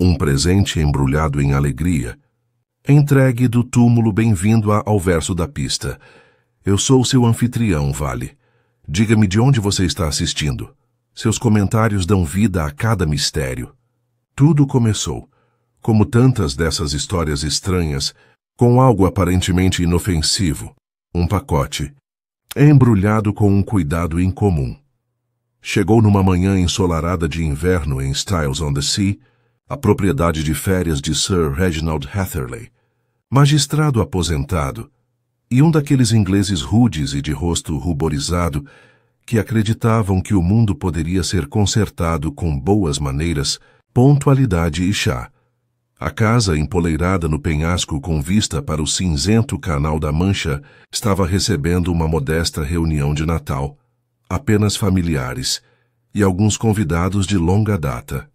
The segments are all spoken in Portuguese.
Um presente embrulhado em alegria. Entregue do túmulo bem-vindo ao verso da pista. Eu sou seu anfitrião, Vale. Diga-me de onde você está assistindo. Seus comentários dão vida a cada mistério. Tudo começou, como tantas dessas histórias estranhas, com algo aparentemente inofensivo, um pacote, embrulhado com um cuidado incomum. Chegou numa manhã ensolarada de inverno em Styles-on-the-Sea, a propriedade de férias de Sir Reginald Hatherley, magistrado aposentado, e um daqueles ingleses rudes e de rosto ruborizado que acreditavam que o mundo poderia ser consertado com boas maneiras, pontualidade e chá. A casa, empoleirada no penhasco com vista para o cinzento Canal da Mancha, estava recebendo uma modesta reunião de Natal, apenas familiares, e alguns convidados de longa data.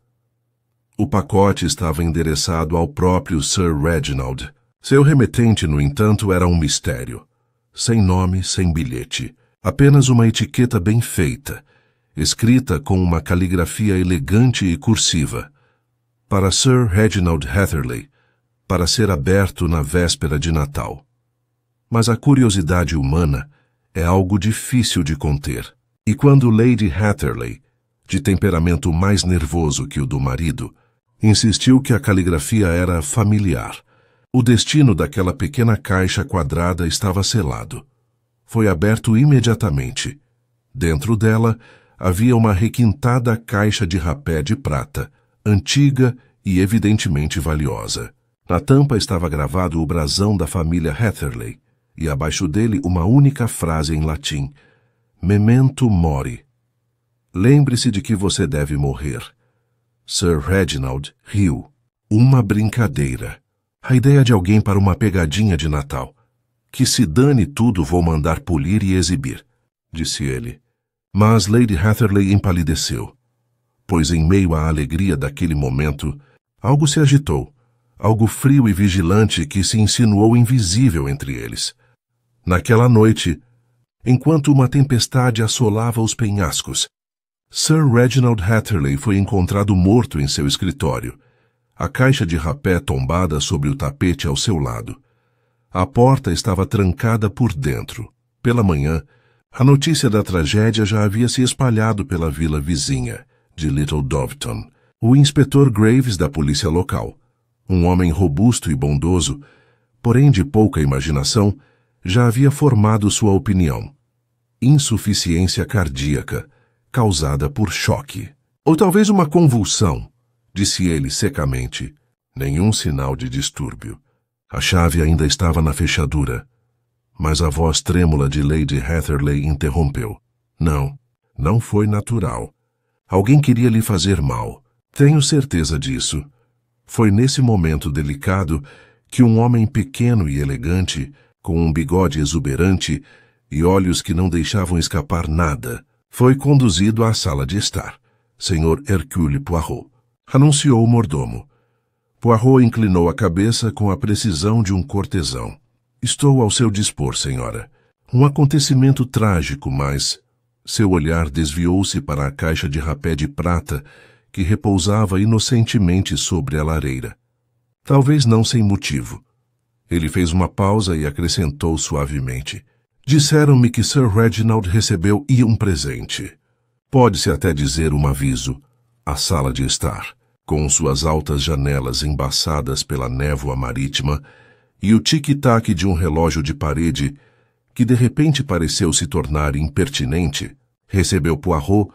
O pacote estava endereçado ao próprio Sir Reginald. Seu remetente, no entanto, era um mistério. Sem nome, sem bilhete. Apenas uma etiqueta bem feita, escrita com uma caligrafia elegante e cursiva. Para Sir Reginald Hatherley, para ser aberto na véspera de Natal. Mas a curiosidade humana é algo difícil de conter. E quando Lady Hatherley, de temperamento mais nervoso que o do marido, insistiu que a caligrafia era familiar, o destino daquela pequena caixa quadrada estava selado. Foi aberto imediatamente. Dentro dela havia uma requintada caixa de rapé de prata, antiga e evidentemente valiosa. Na tampa estava gravado o brasão da família Hatherley, e abaixo dele uma única frase em latim: Memento mori. Lembre-se de que você deve morrer. Sir Reginald riu. Uma brincadeira. A ideia de alguém para uma pegadinha de Natal. Que se dane tudo, vou mandar polir e exibir, disse ele. Mas Lady Hatherley empalideceu, pois em meio à alegria daquele momento, algo se agitou, algo frio e vigilante que se insinuou invisível entre eles. Naquela noite, enquanto uma tempestade assolava os penhascos, Sir Reginald Hatherley foi encontrado morto em seu escritório, a caixa de rapé tombada sobre o tapete ao seu lado. A porta estava trancada por dentro. Pela manhã, a notícia da tragédia já havia se espalhado pela vila vizinha, de Little Doveton. O inspetor Graves da polícia local, um homem robusto e bondoso, porém de pouca imaginação, já havia formado sua opinião. Insuficiência cardíaca, causada por choque. Ou talvez uma convulsão, disse ele secamente. Nenhum sinal de distúrbio. A chave ainda estava na fechadura, mas a voz trêmula de Lady Hatherley interrompeu. Não foi natural. Alguém queria lhe fazer mal. Tenho certeza disso. Foi nesse momento delicado que um homem pequeno e elegante, com um bigode exuberante e olhos que não deixavam escapar nada, foi conduzido à sala de estar. Sr. Hercule Poirot, anunciou o mordomo. Poirot inclinou a cabeça com a precisão de um cortesão. Estou ao seu dispor, senhora. Um acontecimento trágico, mas... Seu olhar desviou-se para a caixa de rapé de prata que repousava inocentemente sobre a lareira. Talvez não sem motivo. Ele fez uma pausa e acrescentou suavemente. Disseram-me que Sir Reginald recebeu um presente. Pode-se até dizer um aviso. A sala de estar, com suas altas janelas embaçadas pela névoa marítima e o tic-tac de um relógio de parede que de repente pareceu se tornar impertinente, recebeu Poirot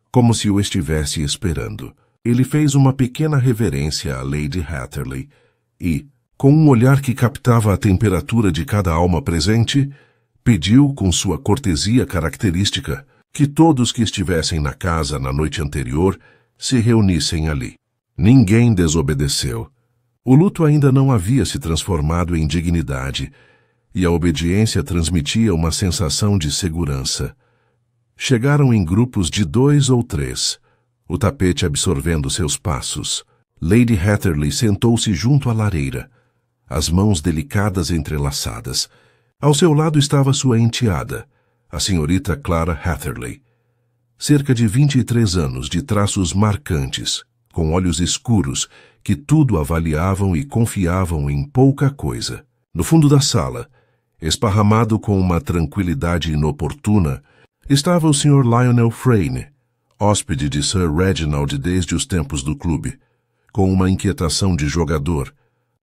como se o estivesse esperando. Ele fez uma pequena reverência a Lady Hatherley e, com um olhar que captava a temperatura de cada alma presente, pediu, com sua cortesia característica, que todos que estivessem na casa na noite anterior se reunissem ali. Ninguém desobedeceu. O luto ainda não havia se transformado em dignidade, e a obediência transmitia uma sensação de segurança. Chegaram em grupos de 2 ou 3, o tapete absorvendo seus passos. Lady Hatherley sentou-se junto à lareira, as mãos delicadas entrelaçadas. Ao seu lado estava sua enteada, a senhorita Clara Hatherley. Cerca de 23 anos, de traços marcantes, com olhos escuros que tudo avaliavam e confiavam em pouca coisa. No fundo da sala, esparramado com uma tranquilidade inoportuna, estava o Sr. Lionel Frayne, hóspede de Sir Reginald desde os tempos do clube, com uma inquietação de jogador,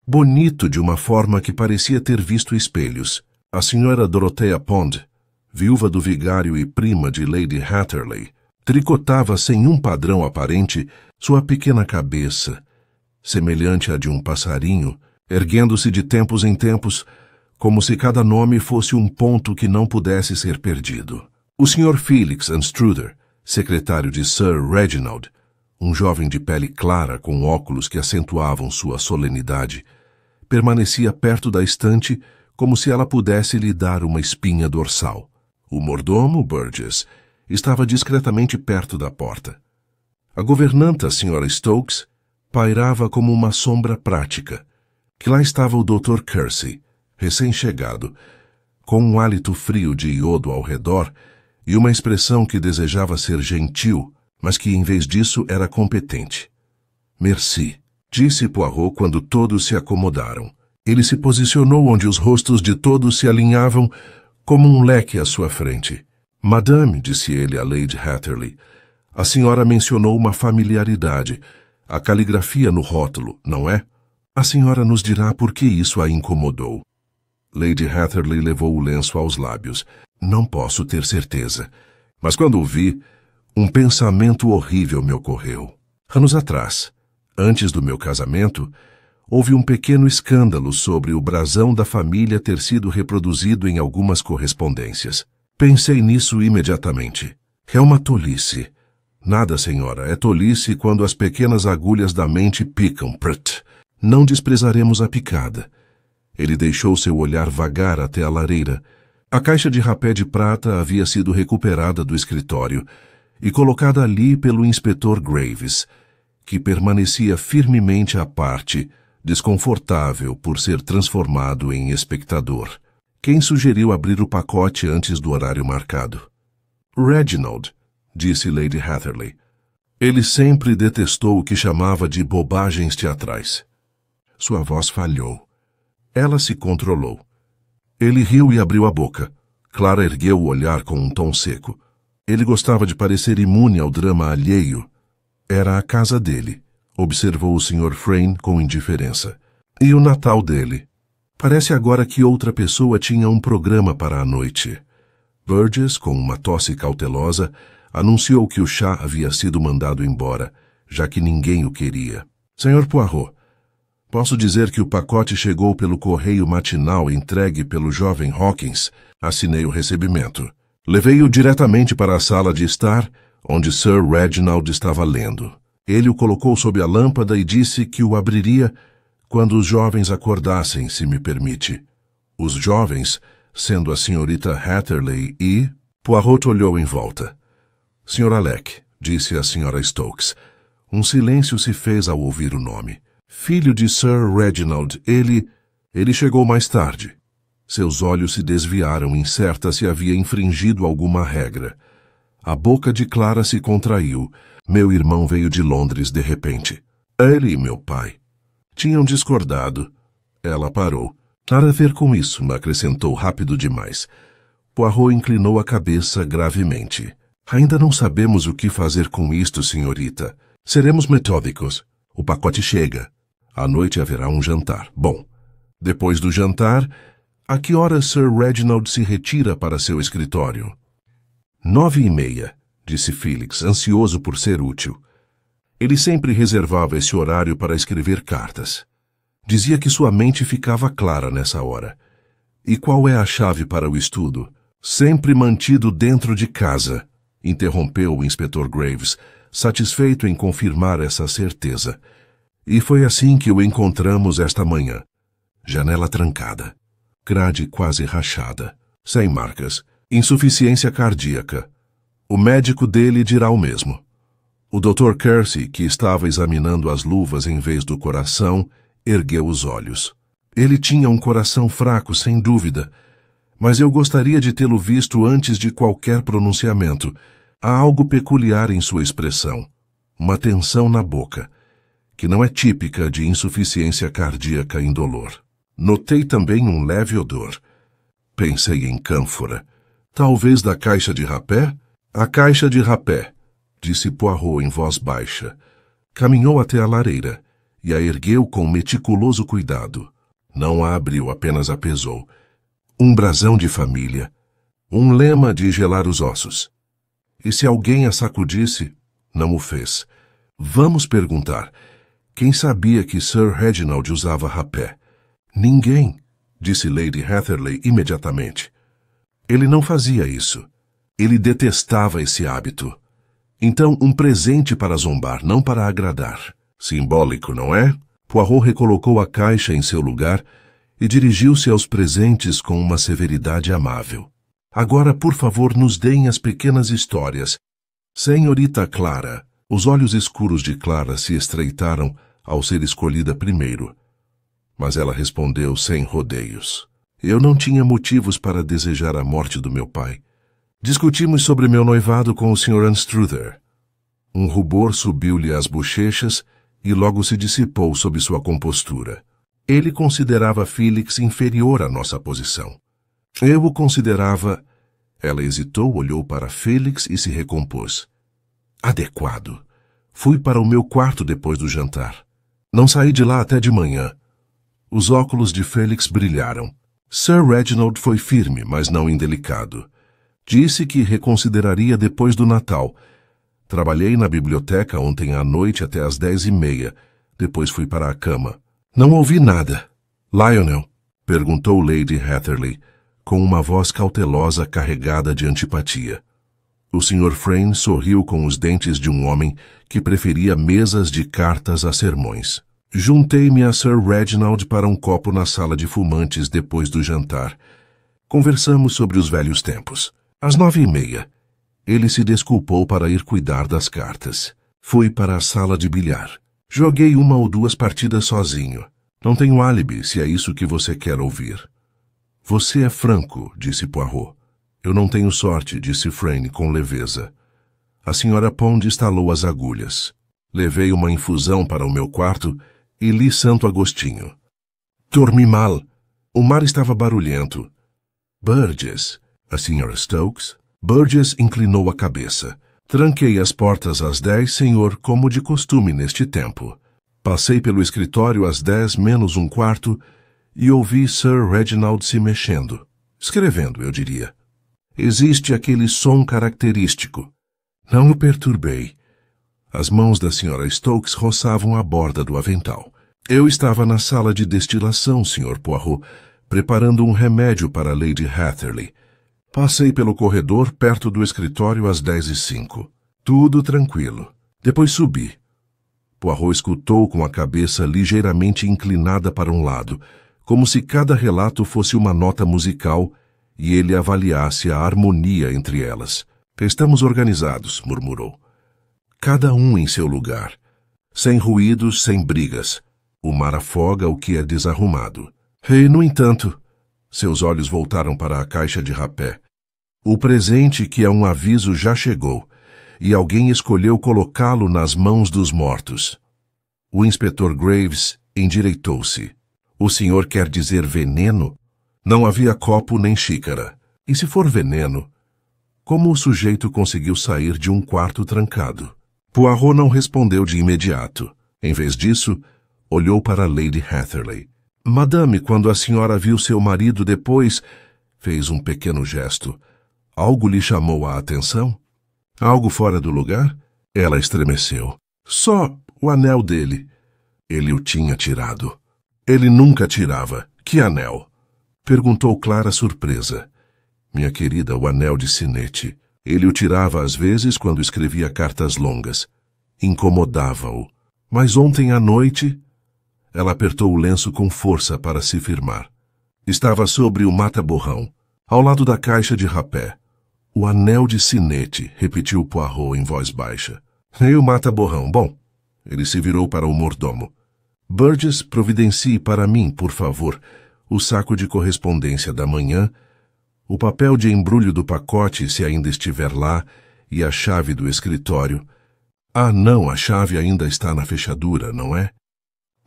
bonito de uma forma que parecia ter visto espelhos. A Sra. Dorothea Pond, viúva do vigário e prima de Lady Hatterley, tricotava sem um padrão aparente sua pequena cabeça, semelhante à de um passarinho, erguendo-se de tempos em tempos, como se cada nome fosse um ponto que não pudesse ser perdido. O Sr. Felix Anstruder, secretário de Sir Reginald, um jovem de pele clara com óculos que acentuavam sua solenidade, permanecia perto da estante como se ela pudesse lhe dar uma espinha dorsal. O mordomo, Burgess, estava discretamente perto da porta. A governanta, Sra. Stokes, pairava como uma sombra prática, que lá estava o Dr. Kersey, recém-chegado, com um hálito frio de iodo ao redor e uma expressão que desejava ser gentil, mas que, em vez disso, era competente. Merci, disse Poirot quando todos se acomodaram. Ele se posicionou onde os rostos de todos se alinhavam como um leque à sua frente. Madame, disse ele a Lady Hatterley, a senhora mencionou uma familiaridade, a caligrafia no rótulo, não é? A senhora nos dirá por que isso a incomodou. Lady Hatterley levou o lenço aos lábios. Não posso ter certeza. Mas quando o vi, um pensamento horrível me ocorreu. Anos atrás, antes do meu casamento, houve um pequeno escândalo sobre o brasão da família ter sido reproduzido em algumas correspondências. Pensei nisso imediatamente. É uma tolice. Nada, senhora, é tolice quando as pequenas agulhas da mente picam. Prut. Não desprezaremos a picada. Ele deixou seu olhar vagar até a lareira. A caixa de rapé de prata havia sido recuperada do escritório e colocada ali pelo inspetor Graves, que permanecia firmemente à parte, desconfortável por ser transformado em espectador. Quem sugeriu abrir o pacote antes do horário marcado? Reginald, disse Lady Hatterley. Ele sempre detestou o que chamava de bobagens teatrais. Sua voz falhou. Ela se controlou. Ele riu e abriu a boca. Clara ergueu o olhar com um tom seco. Ele gostava de parecer imune ao drama alheio. Era a casa dele, observou o Sr. Frayne com indiferença. E o Natal dele? Parece agora que outra pessoa tinha um programa para a noite. Burgess, com uma tosse cautelosa, anunciou que o chá havia sido mandado embora, já que ninguém o queria. Sr. Poirot, posso dizer que o pacote chegou pelo correio matinal entregue pelo jovem Hawkins. Assinei o recebimento. Levei-o diretamente para a sala de estar, onde Sir Reginald estava lendo. Ele o colocou sob a lâmpada e disse que o abriria quando os jovens acordassem, se me permite. Os jovens, sendo a senhorita Hatterley e... Poirot olhou em volta. Sr. Alec, disse a Sra. Stokes. Um silêncio se fez ao ouvir o nome. Filho de Sir Reginald, ele chegou mais tarde. Seus olhos se desviaram, incerta se havia infringido alguma regra. A boca de Clara se contraiu. Meu irmão veio de Londres de repente. Ele e meu pai tinham discordado. Ela parou. Nada a ver com isso, acrescentou rápido demais. Poirot inclinou a cabeça gravemente. Ainda não sabemos o que fazer com isto, senhorita. Seremos metódicos. O pacote chega. À noite haverá um jantar. Bom, depois do jantar, a que hora Sir Reginald se retira para seu escritório? 9:30, disse Felix, ansioso por ser útil. Ele sempre reservava esse horário para escrever cartas. Dizia que sua mente ficava clara nessa hora. E qual é a chave para o estudo? Sempre mantido dentro de casa, interrompeu o inspetor Graves, satisfeito em confirmar essa certeza. E foi assim que o encontramos esta manhã. Janela trancada, grade quase rachada, sem marcas, insuficiência cardíaca. O médico dele dirá o mesmo. O Dr. Kersey, que estava examinando as luvas em vez do coração, ergueu os olhos. Ele tinha um coração fraco, sem dúvida, mas eu gostaria de tê-lo visto antes de qualquer pronunciamento. Há algo peculiar em sua expressão, uma tensão na boca, que não é típica de insuficiência cardíaca indolor. Notei também um leve odor. Pensei em cânfora. Talvez da caixa de rapé? A caixa de rapé, disse Poirot em voz baixa. Caminhou até a lareira e a ergueu com meticuloso cuidado. Não a abriu, apenas a pesou. Um brasão de família. Um lema de gelar os ossos. E se alguém a sacudisse, não o fez. Vamos perguntar. Quem sabia que Sir Reginald usava rapé? Ninguém, disse Lady Hatherley imediatamente. Ele não fazia isso. Ele detestava esse hábito. Então, um presente para zombar, não para agradar. Simbólico, não é? Poirot recolocou a caixa em seu lugar e dirigiu-se aos presentes com uma severidade amável. Agora, por favor, nos deem as pequenas histórias. Senhorita Clara. Os olhos escuros de Clara se estreitaram ao ser escolhida primeiro. Mas ela respondeu sem rodeios. Eu não tinha motivos para desejar a morte do meu pai. Discutimos sobre meu noivado com o Sr. Anstruther. Um rubor subiu-lhe às bochechas e logo se dissipou sob sua compostura. Ele considerava Felix inferior à nossa posição. Eu o considerava... Ela hesitou, olhou para Felix e se recompôs. Adequado. Fui para o meu quarto depois do jantar. Não saí de lá até de manhã. Os óculos de Felix brilharam. Sir Reginald foi firme, mas não indelicado. Disse que reconsideraria depois do Natal. Trabalhei na biblioteca ontem à noite até às 10h30. Depois fui para a cama. Não ouvi nada. Lionel? Perguntou Lady Hatherley, com uma voz cautelosa carregada de antipatia. O Sr. Frayne sorriu com os dentes de um homem que preferia mesas de cartas a sermões. Juntei-me a Sir Reginald para um copo na sala de fumantes depois do jantar. Conversamos sobre os velhos tempos. Às 9h30, ele se desculpou para ir cuidar das cartas. Fui para a sala de bilhar. Joguei 1 ou 2 partidas sozinho. Não tenho álibi, se é isso que você quer ouvir. Você é franco, disse Poirot. Eu não tenho sorte, disse Frayne com leveza. A Sra. Pond estalou as agulhas. Levei uma infusão para o meu quarto e li Santo Agostinho. Dormi mal. O mar estava barulhento. Burgess, a Sra. Stokes? Burgess inclinou a cabeça. Tranquei as portas às 10, senhor, como de costume neste tempo. Passei pelo escritório às 10 menos um quarto e ouvi Sir Reginald se mexendo. Escrevendo, eu diria. Existe aquele som característico. Não o perturbei. As mãos da Sra. Stokes roçavam a borda do avental. Eu estava na sala de destilação, Sr. Poirot, preparando um remédio para Lady Hatherley. Passei pelo corredor perto do escritório às 10h05. Tudo tranquilo. Depois subi. Poirot escutou com a cabeça ligeiramente inclinada para um lado, como se cada relato fosse uma nota musical e ele avaliasse a harmonia entre elas. Estamos organizados, murmurou. Cada um em seu lugar. Sem ruídos, sem brigas. O mar afoga o que é desarrumado. E, no entanto, seus olhos voltaram para a caixa de rapé. O presente, que é um aviso, já chegou, e alguém escolheu colocá-lo nas mãos dos mortos. O inspetor Graves endireitou-se. O senhor quer dizer veneno? Não havia copo nem xícara. E se for veneno, como o sujeito conseguiu sair de um quarto trancado? Poirot não respondeu de imediato. Em vez disso, olhou para Lady Hatherley. Madame, quando a senhora viu seu marido depois, fez um pequeno gesto. Algo lhe chamou a atenção? Algo fora do lugar? Ela estremeceu. Só o anel dele. Ele o tinha tirado. Ele nunca tirava. Que anel? Perguntou Clara surpresa. Minha querida, o anel de sinete. Ele o tirava às vezes quando escrevia cartas longas. Incomodava-o. Mas ontem à noite... Ela apertou o lenço com força para se firmar. Estava sobre o mata-borrão, ao lado da caixa de rapé. O anel de sinete, repetiu Poirot em voz baixa. E o mata-borrão? Bom, ele se virou para o mordomo. Burgess, providencie para mim, por favor, o saco de correspondência da manhã, o papel de embrulho do pacote, se ainda estiver lá, e a chave do escritório. Ah, não, a chave ainda está na fechadura, não é?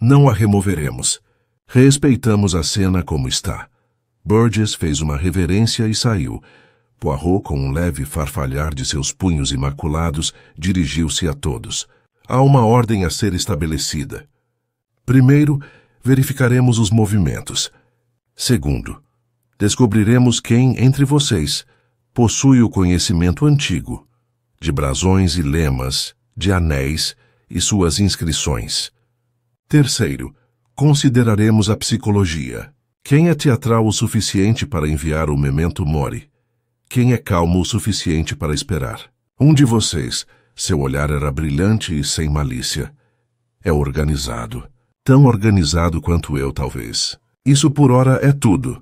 Não a removeremos. Respeitamos a cena como está. Burgess fez uma reverência e saiu. Poirot, com um leve farfalhar de seus punhos imaculados, dirigiu-se a todos. Há uma ordem a ser estabelecida. Primeiro, verificaremos os movimentos. Segundo, descobriremos quem, entre vocês, possui o conhecimento antigo, de brasões e lemas, de anéis e suas inscrições. Terceiro, consideraremos a psicologia. Quem é teatral o suficiente para enviar o memento mori? Quem é calmo o suficiente para esperar? Um de vocês, seu olhar era brilhante e sem malícia. É organizado. Tão organizado quanto eu, talvez. Isso por ora é tudo.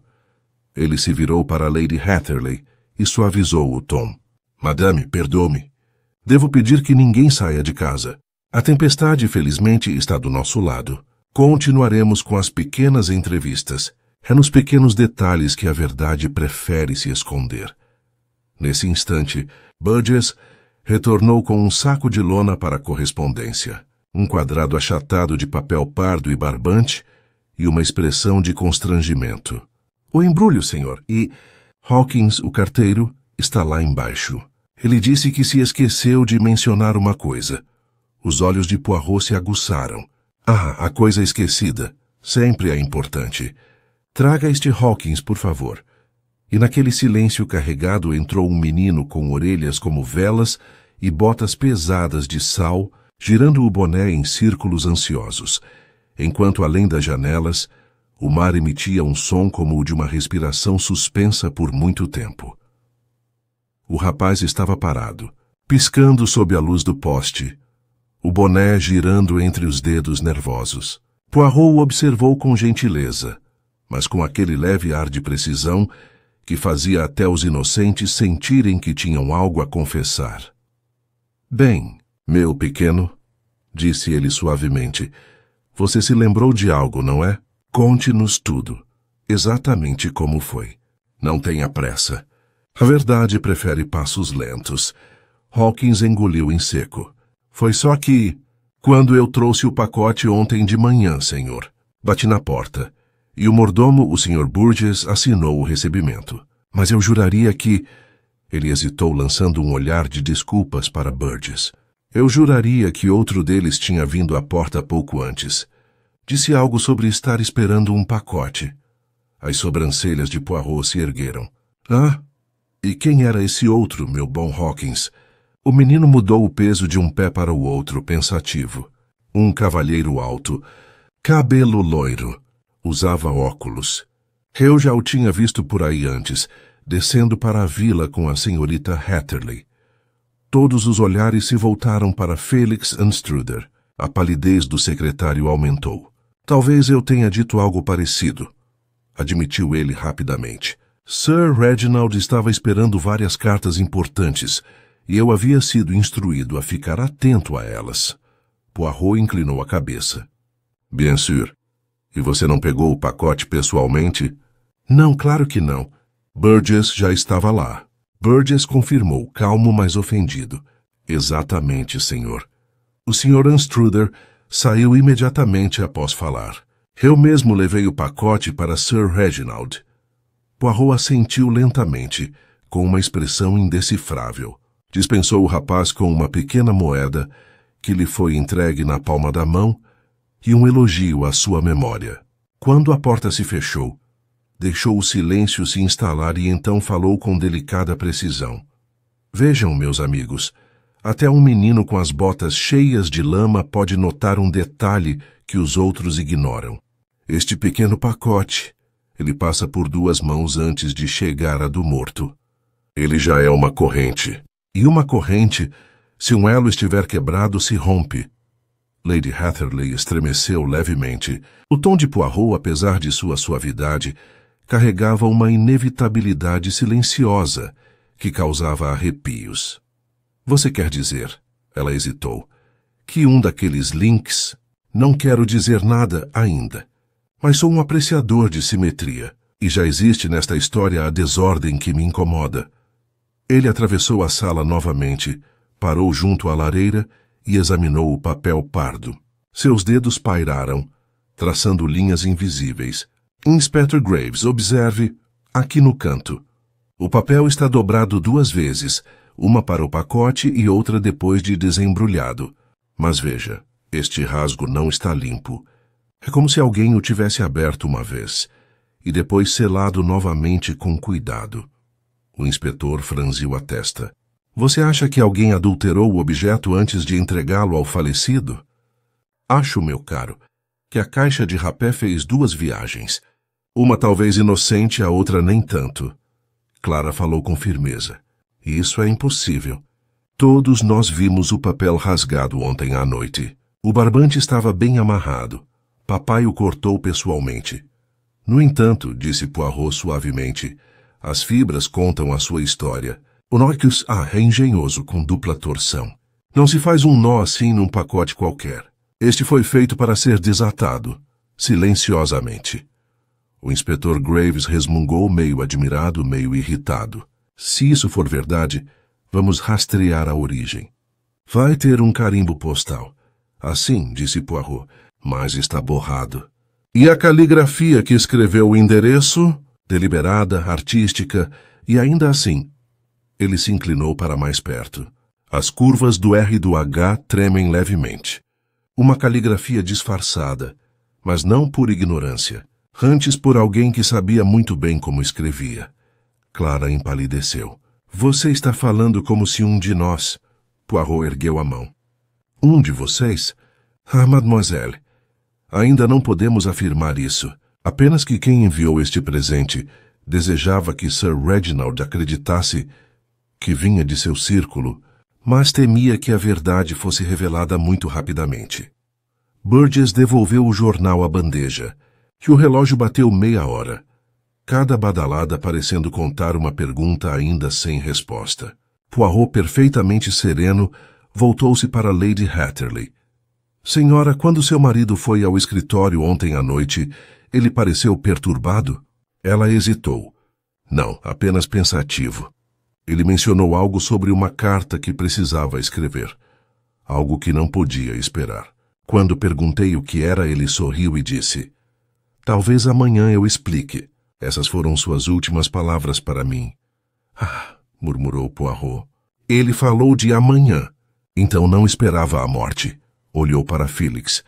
Ele se virou para Lady Hatherley e suavizou o tom. Madame, perdoe-me. Devo pedir que ninguém saia de casa. A tempestade, felizmente, está do nosso lado. Continuaremos com as pequenas entrevistas. É nos pequenos detalhes que a verdade prefere se esconder. Nesse instante, Burgess retornou com um saco de lona para a correspondência, um quadrado achatado de papel pardo e barbante e uma expressão de constrangimento. O embrulho, senhor, e Hawkins, o carteiro, está lá embaixo. Ele disse que se esqueceu de mencionar uma coisa. Os olhos de Poirot se aguçaram. Ah, a coisa esquecida. Sempre é importante. Traga este Hawkins, por favor. E naquele silêncio carregado entrou um menino com orelhas como velas e botas pesadas de sal, girando o boné em círculos ansiosos, enquanto além das janelas, o mar emitia um som como o de uma respiração suspensa por muito tempo. O rapaz estava parado, piscando sob a luz do poste, o boné girando entre os dedos nervosos. Poirot o observou com gentileza, mas com aquele leve ar de precisão que fazia até os inocentes sentirem que tinham algo a confessar. Bem, meu pequeno, disse ele suavemente, você se lembrou de algo, não é? Conte-nos tudo, exatamente como foi. Não tenha pressa. A verdade prefere passos lentos. Hawkins engoliu em seco. Foi só que, quando eu trouxe o pacote ontem de manhã, senhor, bati na porta, e o mordomo, o Sr. Burgess, assinou o recebimento. Mas eu juraria que... Ele hesitou, lançando um olhar de desculpas para Burgess. Eu juraria que outro deles tinha vindo à porta pouco antes. Disse algo sobre estar esperando um pacote. As sobrancelhas de Poirot se ergueram. Ah, e quem era esse outro, meu bom Hawkins? O menino mudou o peso de um pé para o outro, pensativo. Um cavalheiro alto, cabelo loiro, usava óculos. Eu já o tinha visto por aí antes, descendo para a vila com a senhorita Hatherley. Todos os olhares se voltaram para Felix Anstruder. A palidez do secretário aumentou. Talvez eu tenha dito algo parecido, admitiu ele rapidamente. Sir Reginald estava esperando várias cartas importantes, e eu havia sido instruído a ficar atento a elas. Poirot inclinou a cabeça. Bien sûr. E você não pegou o pacote pessoalmente? Não, claro que não. Burgess já estava lá. Burgess confirmou, calmo, mas ofendido. Exatamente, senhor. O Sr. Anstruder saiu imediatamente após falar. Eu mesmo levei o pacote para Sir Reginald. Poirot assentiu lentamente, com uma expressão indecifrável. Dispensou o rapaz com uma pequena moeda que lhe foi entregue na palma da mão e um elogio à sua memória. Quando a porta se fechou, deixou o silêncio se instalar e então falou com delicada precisão. Vejam, meus amigos, até um menino com as botas cheias de lama pode notar um detalhe que os outros ignoram. Este pequeno pacote, ele passa por duas mãos antes de chegar à do morto. Ele já é uma corrente. E uma corrente, se um elo estiver quebrado, se rompe. Lady Hatherley estremeceu levemente. O tom de Poirot, apesar de sua suavidade, carregava uma inevitabilidade silenciosa que causava arrepios. Você quer dizer, ela hesitou, que um daqueles links... Não quero dizer nada ainda, mas sou um apreciador de simetria, e já existe nesta história a desordem que me incomoda. Ele atravessou a sala novamente, parou junto à lareira e examinou o papel pardo. Seus dedos pairaram, traçando linhas invisíveis. Inspector Graves, observe aqui no canto. O papel está dobrado 2 vezes, uma para o pacote e outra depois de desembrulhado. Mas veja, este rasgo não está limpo. É como se alguém o tivesse aberto uma vez e depois selado novamente com cuidado. O inspetor franziu a testa. Você acha que alguém adulterou o objeto antes de entregá-lo ao falecido? Acho, meu caro, que a caixa de rapé fez 2 viagens. Uma talvez inocente, a outra nem tanto. Clara falou com firmeza. Isso é impossível. Todos nós vimos o papel rasgado ontem à noite. O barbante estava bem amarrado. Papai o cortou pessoalmente. No entanto, disse Poirot suavemente, as fibras contam a sua história. O nó é engenhoso, com dupla torção. Não se faz um nó assim num pacote qualquer. Este foi feito para ser desatado, silenciosamente. O inspetor Graves resmungou, meio admirado, meio irritado. Se isso for verdade, vamos rastrear a origem. Vai ter um carimbo postal. Assim, disse Poirot, mas está borrado. E a caligrafia que escreveu o endereço? Deliberada, artística, e ainda assim. Ele se inclinou para mais perto. As curvas do R e do H tremem levemente. Uma caligrafia disfarçada, mas não por ignorância. Antes por alguém que sabia muito bem como escrevia. Clara empalideceu. Você está falando como se um de nós... Poirot ergueu a mão. Um de vocês? Ah, mademoiselle. Ainda não podemos afirmar isso. Apenas que quem enviou este presente desejava que Sir Reginald acreditasse que vinha de seu círculo, mas temia que a verdade fosse revelada muito rapidamente. Burgess devolveu o jornal à bandeja, e o relógio bateu 30 cada badalada parecendo contar uma pergunta ainda sem resposta. Poirot, perfeitamente sereno, voltou-se para Lady Hatterley. Senhora, quando seu marido foi ao escritório ontem à noite, ele pareceu perturbado? Ela hesitou. Não, apenas pensativo. Ele mencionou algo sobre uma carta que precisava escrever. Algo que não podia esperar. Quando perguntei o que era, ele sorriu e disse: talvez amanhã eu explique. Essas foram suas últimas palavras para mim. Ah, murmurou Poirot. Ele falou de amanhã. Então não esperava a morte. Olhou para Felix.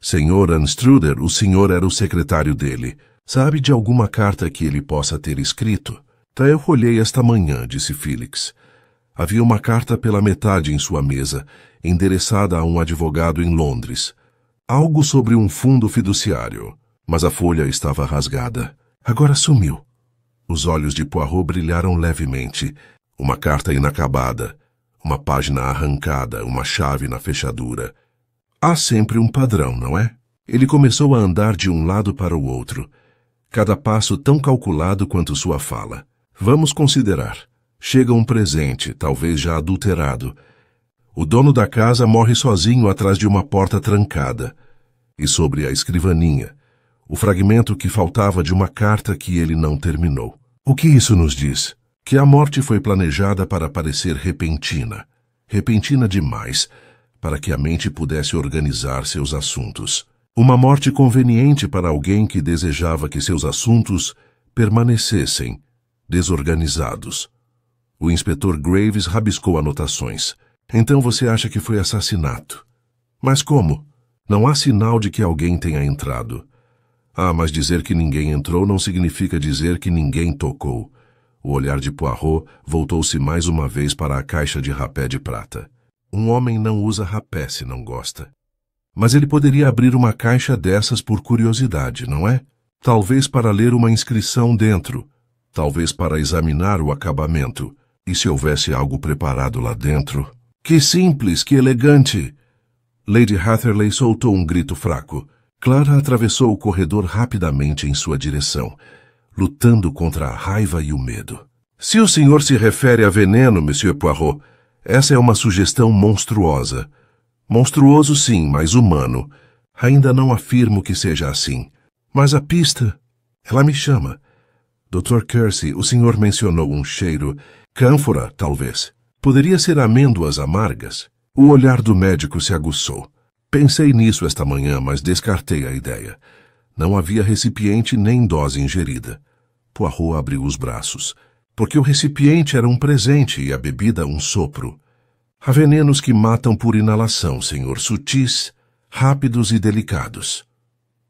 Senhor Anstruder, o senhor era o secretário dele. Sabe de alguma carta que ele possa ter escrito? Eu olhei esta manhã, disse Felix. Havia uma carta pela metade em sua mesa, endereçada a um advogado em Londres. Algo sobre um fundo fiduciário, mas a folha estava rasgada. Agora sumiu. Os olhos de Poirot brilharam levemente. Uma carta inacabada, uma página arrancada, uma chave na fechadura. Há sempre um padrão, não é? Ele começou a andar de um lado para o outro, cada passo tão calculado quanto sua fala. Vamos considerar. Chega um presente, talvez já adulterado. O dono da casa morre sozinho atrás de uma porta trancada. E sobre a escrivaninha, o fragmento que faltava de uma carta que ele não terminou. O que isso nos diz? Que a morte foi planejada para parecer repentina. Repentina demais, para que a mente pudesse organizar seus assuntos. Uma morte conveniente para alguém que desejava que seus assuntos permanecessem desorganizados. O inspetor Graves rabiscou anotações. Então você acha que foi assassinato? Mas como? Não há sinal de que alguém tenha entrado. Ah, mas dizer que ninguém entrou não significa dizer que ninguém tocou. O olhar de Poirot voltou-se mais uma vez para a caixa de rapé de prata. Um homem não usa rapé se não gosta. Mas ele poderia abrir uma caixa dessas por curiosidade, não é? Talvez para ler uma inscrição dentro. Talvez para examinar o acabamento. E se houvesse algo preparado lá dentro? Que simples, que elegante! Lady Hatterley soltou um grito fraco. Clara atravessou o corredor rapidamente em sua direção, lutando contra a raiva e o medo. Se o senhor se refere a veneno, Monsieur Poirot, essa é uma sugestão monstruosa. Monstruoso sim, mas humano. Ainda não afirmo que seja assim. Mas a pista... Ela me chama. Dr. Kersey, o senhor mencionou um cheiro... Cânfora, talvez. Poderia ser amêndoas amargas. O olhar do médico se aguçou. Pensei nisso esta manhã, mas descartei a ideia. Não havia recipiente nem dose ingerida. Poirot abriu os braços. Porque o recipiente era um presente e a bebida um sopro. Há venenos que matam por inalação, senhor, sutis, rápidos e delicados.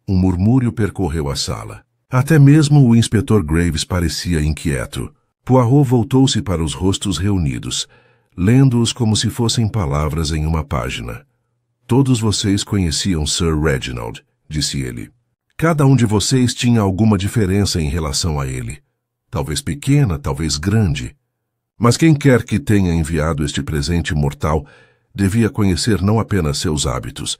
Um murmúrio percorreu a sala. Até mesmo o inspetor Graves parecia inquieto. Poirot voltou-se para os rostos reunidos, lendo-os como se fossem palavras em uma página. Todos vocês conheciam Sir Reginald, disse ele. Cada um de vocês tinha alguma diferença em relação a ele. Talvez pequena, talvez grande. Mas quem quer que tenha enviado este presente mortal devia conhecer não apenas seus hábitos,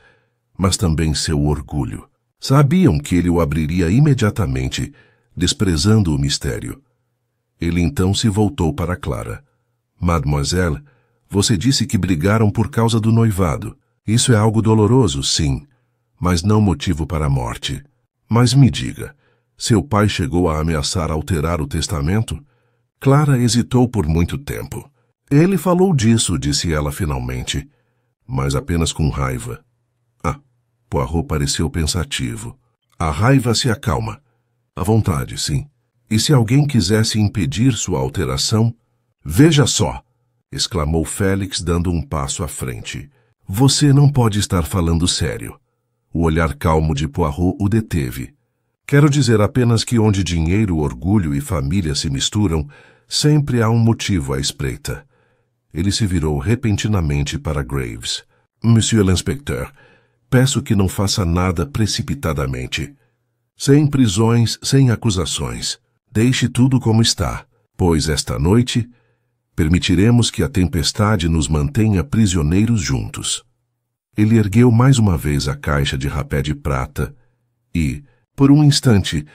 mas também seu orgulho. Sabiam que ele o abriria imediatamente, desprezando o mistério. Ele então se voltou para Clara. Mademoiselle, você disse que brigaram por causa do noivado. Isso é algo doloroso, sim, mas não motivo para a morte. Mas me diga, seu pai chegou a ameaçar alterar o testamento? Clara hesitou por muito tempo. Ele falou disso, disse ela finalmente, mas apenas com raiva. Poirot pareceu pensativo. A raiva se acalma. À vontade, sim. E se alguém quisesse impedir sua alteração? Veja só! Exclamou Félix, dando um passo à frente. Você não pode estar falando sério. O olhar calmo de Poirot o deteve. Quero dizer apenas que onde dinheiro, orgulho e família se misturam, sempre há um motivo à espreita. Ele se virou repentinamente para Graves. Monsieur l'inspecteur, peço que não faça nada precipitadamente. Sem prisões, sem acusações. Deixe tudo como está, pois esta noite permitiremos que a tempestade nos mantenha prisioneiros juntos. Ele ergueu mais uma vez a caixa de rapé de prata e, por um instante,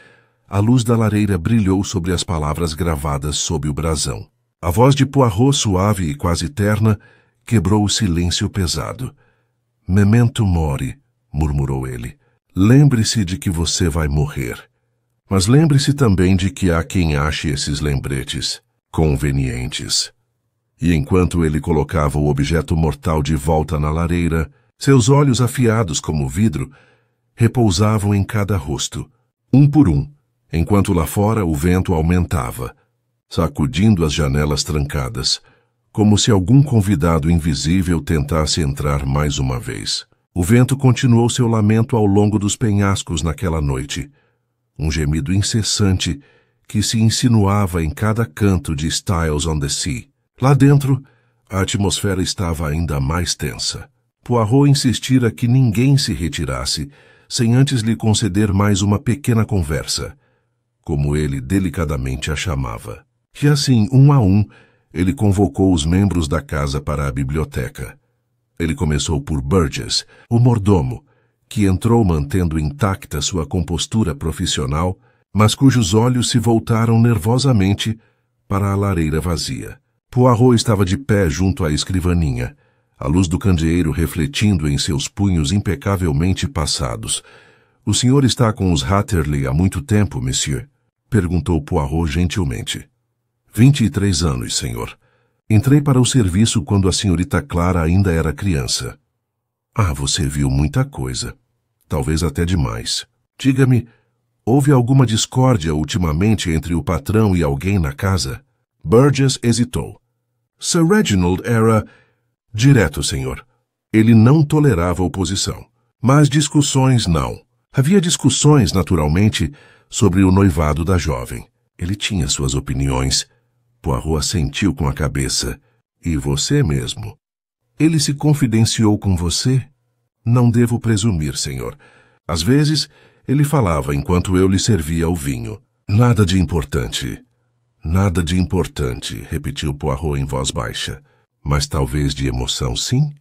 a luz da lareira brilhou sobre as palavras gravadas sob o brasão. A voz de Poirot, suave e quase terna, quebrou o silêncio pesado. Memento mori, murmurou ele. Lembre-se de que você vai morrer. Mas lembre-se também de que há quem ache esses lembretes convenientes. E enquanto ele colocava o objeto mortal de volta na lareira, seus olhos afiados como vidro repousavam em cada rosto, um por um, enquanto lá fora o vento aumentava, sacudindo as janelas trancadas, como se algum convidado invisível tentasse entrar mais uma vez. O vento continuou seu lamento ao longo dos penhascos naquela noite, um gemido incessante que se insinuava em cada canto de Styles on the Sea. Lá dentro, a atmosfera estava ainda mais tensa. Poirot insistira que ninguém se retirasse, sem antes lhe conceder mais uma pequena conversa, como ele delicadamente a chamava. E assim, um a um, ele convocou os membros da casa para a biblioteca. Ele começou por Burgess, o mordomo, que entrou mantendo intacta sua compostura profissional, mas cujos olhos se voltaram nervosamente para a lareira vazia. Poirot estava de pé junto à escrivaninha, a luz do candeeiro refletindo em seus punhos impecavelmente passados. O senhor está com os Hatterley há muito tempo, monsieur? Perguntou Poirot gentilmente. 23 anos, senhor. Entrei para o serviço quando a senhorita Clara ainda era criança. Ah, você viu muita coisa. Talvez até demais. Diga-me, houve alguma discórdia ultimamente entre o patrão e alguém na casa? Burgess hesitou. Sir Reginald era direto, senhor. Ele não tolerava oposição. Mas discussões não. Havia discussões, naturalmente, sobre o noivado da jovem. Ele tinha suas opiniões. Poirot assentiu com a cabeça. E você mesmo? Ele se confidenciou com você? Não devo presumir, senhor. Às vezes, ele falava enquanto eu lhe servia o vinho. Nada de importante. Nada de importante, repetiu Poirot em voz baixa. Mas talvez de emoção, sim?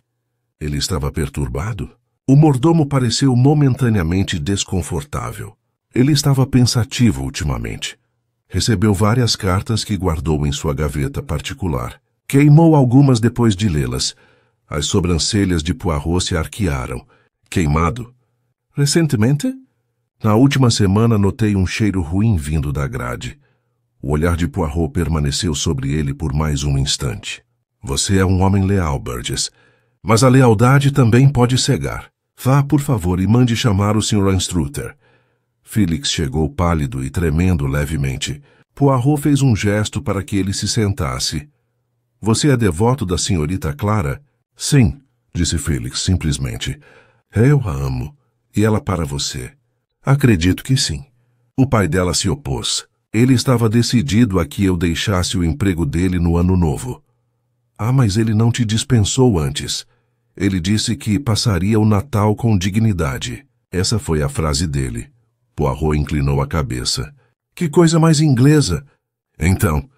Ele estava perturbado? O mordomo pareceu momentaneamente desconfortável. Ele estava pensativo ultimamente. Recebeu várias cartas que guardou em sua gaveta particular. Queimou algumas depois de lê-las. As sobrancelhas de Poirot se arquearam. Queimado? Recentemente? Na última semana notei um cheiro ruim vindo da grade. O olhar de Poirot permaneceu sobre ele por mais um instante. Você é um homem leal, Burgess, Mas a lealdade também pode cegar. Vá, por favor, e mande chamar o Sr. Anstruther. Felix chegou pálido e tremendo levemente. Poirot fez um gesto para que ele se sentasse. Você é devoto da senhorita Clara? Sim, disse Felix simplesmente. Eu a amo. E ela para você? Acredito que sim. O pai dela se opôs. Ele estava decidido a que eu deixasse o emprego dele no ano novo. Ah, mas ele não te dispensou antes. Ele disse que passaria o Natal com dignidade. Essa foi a frase dele. Poirot inclinou a cabeça. Que coisa mais inglesa! Então,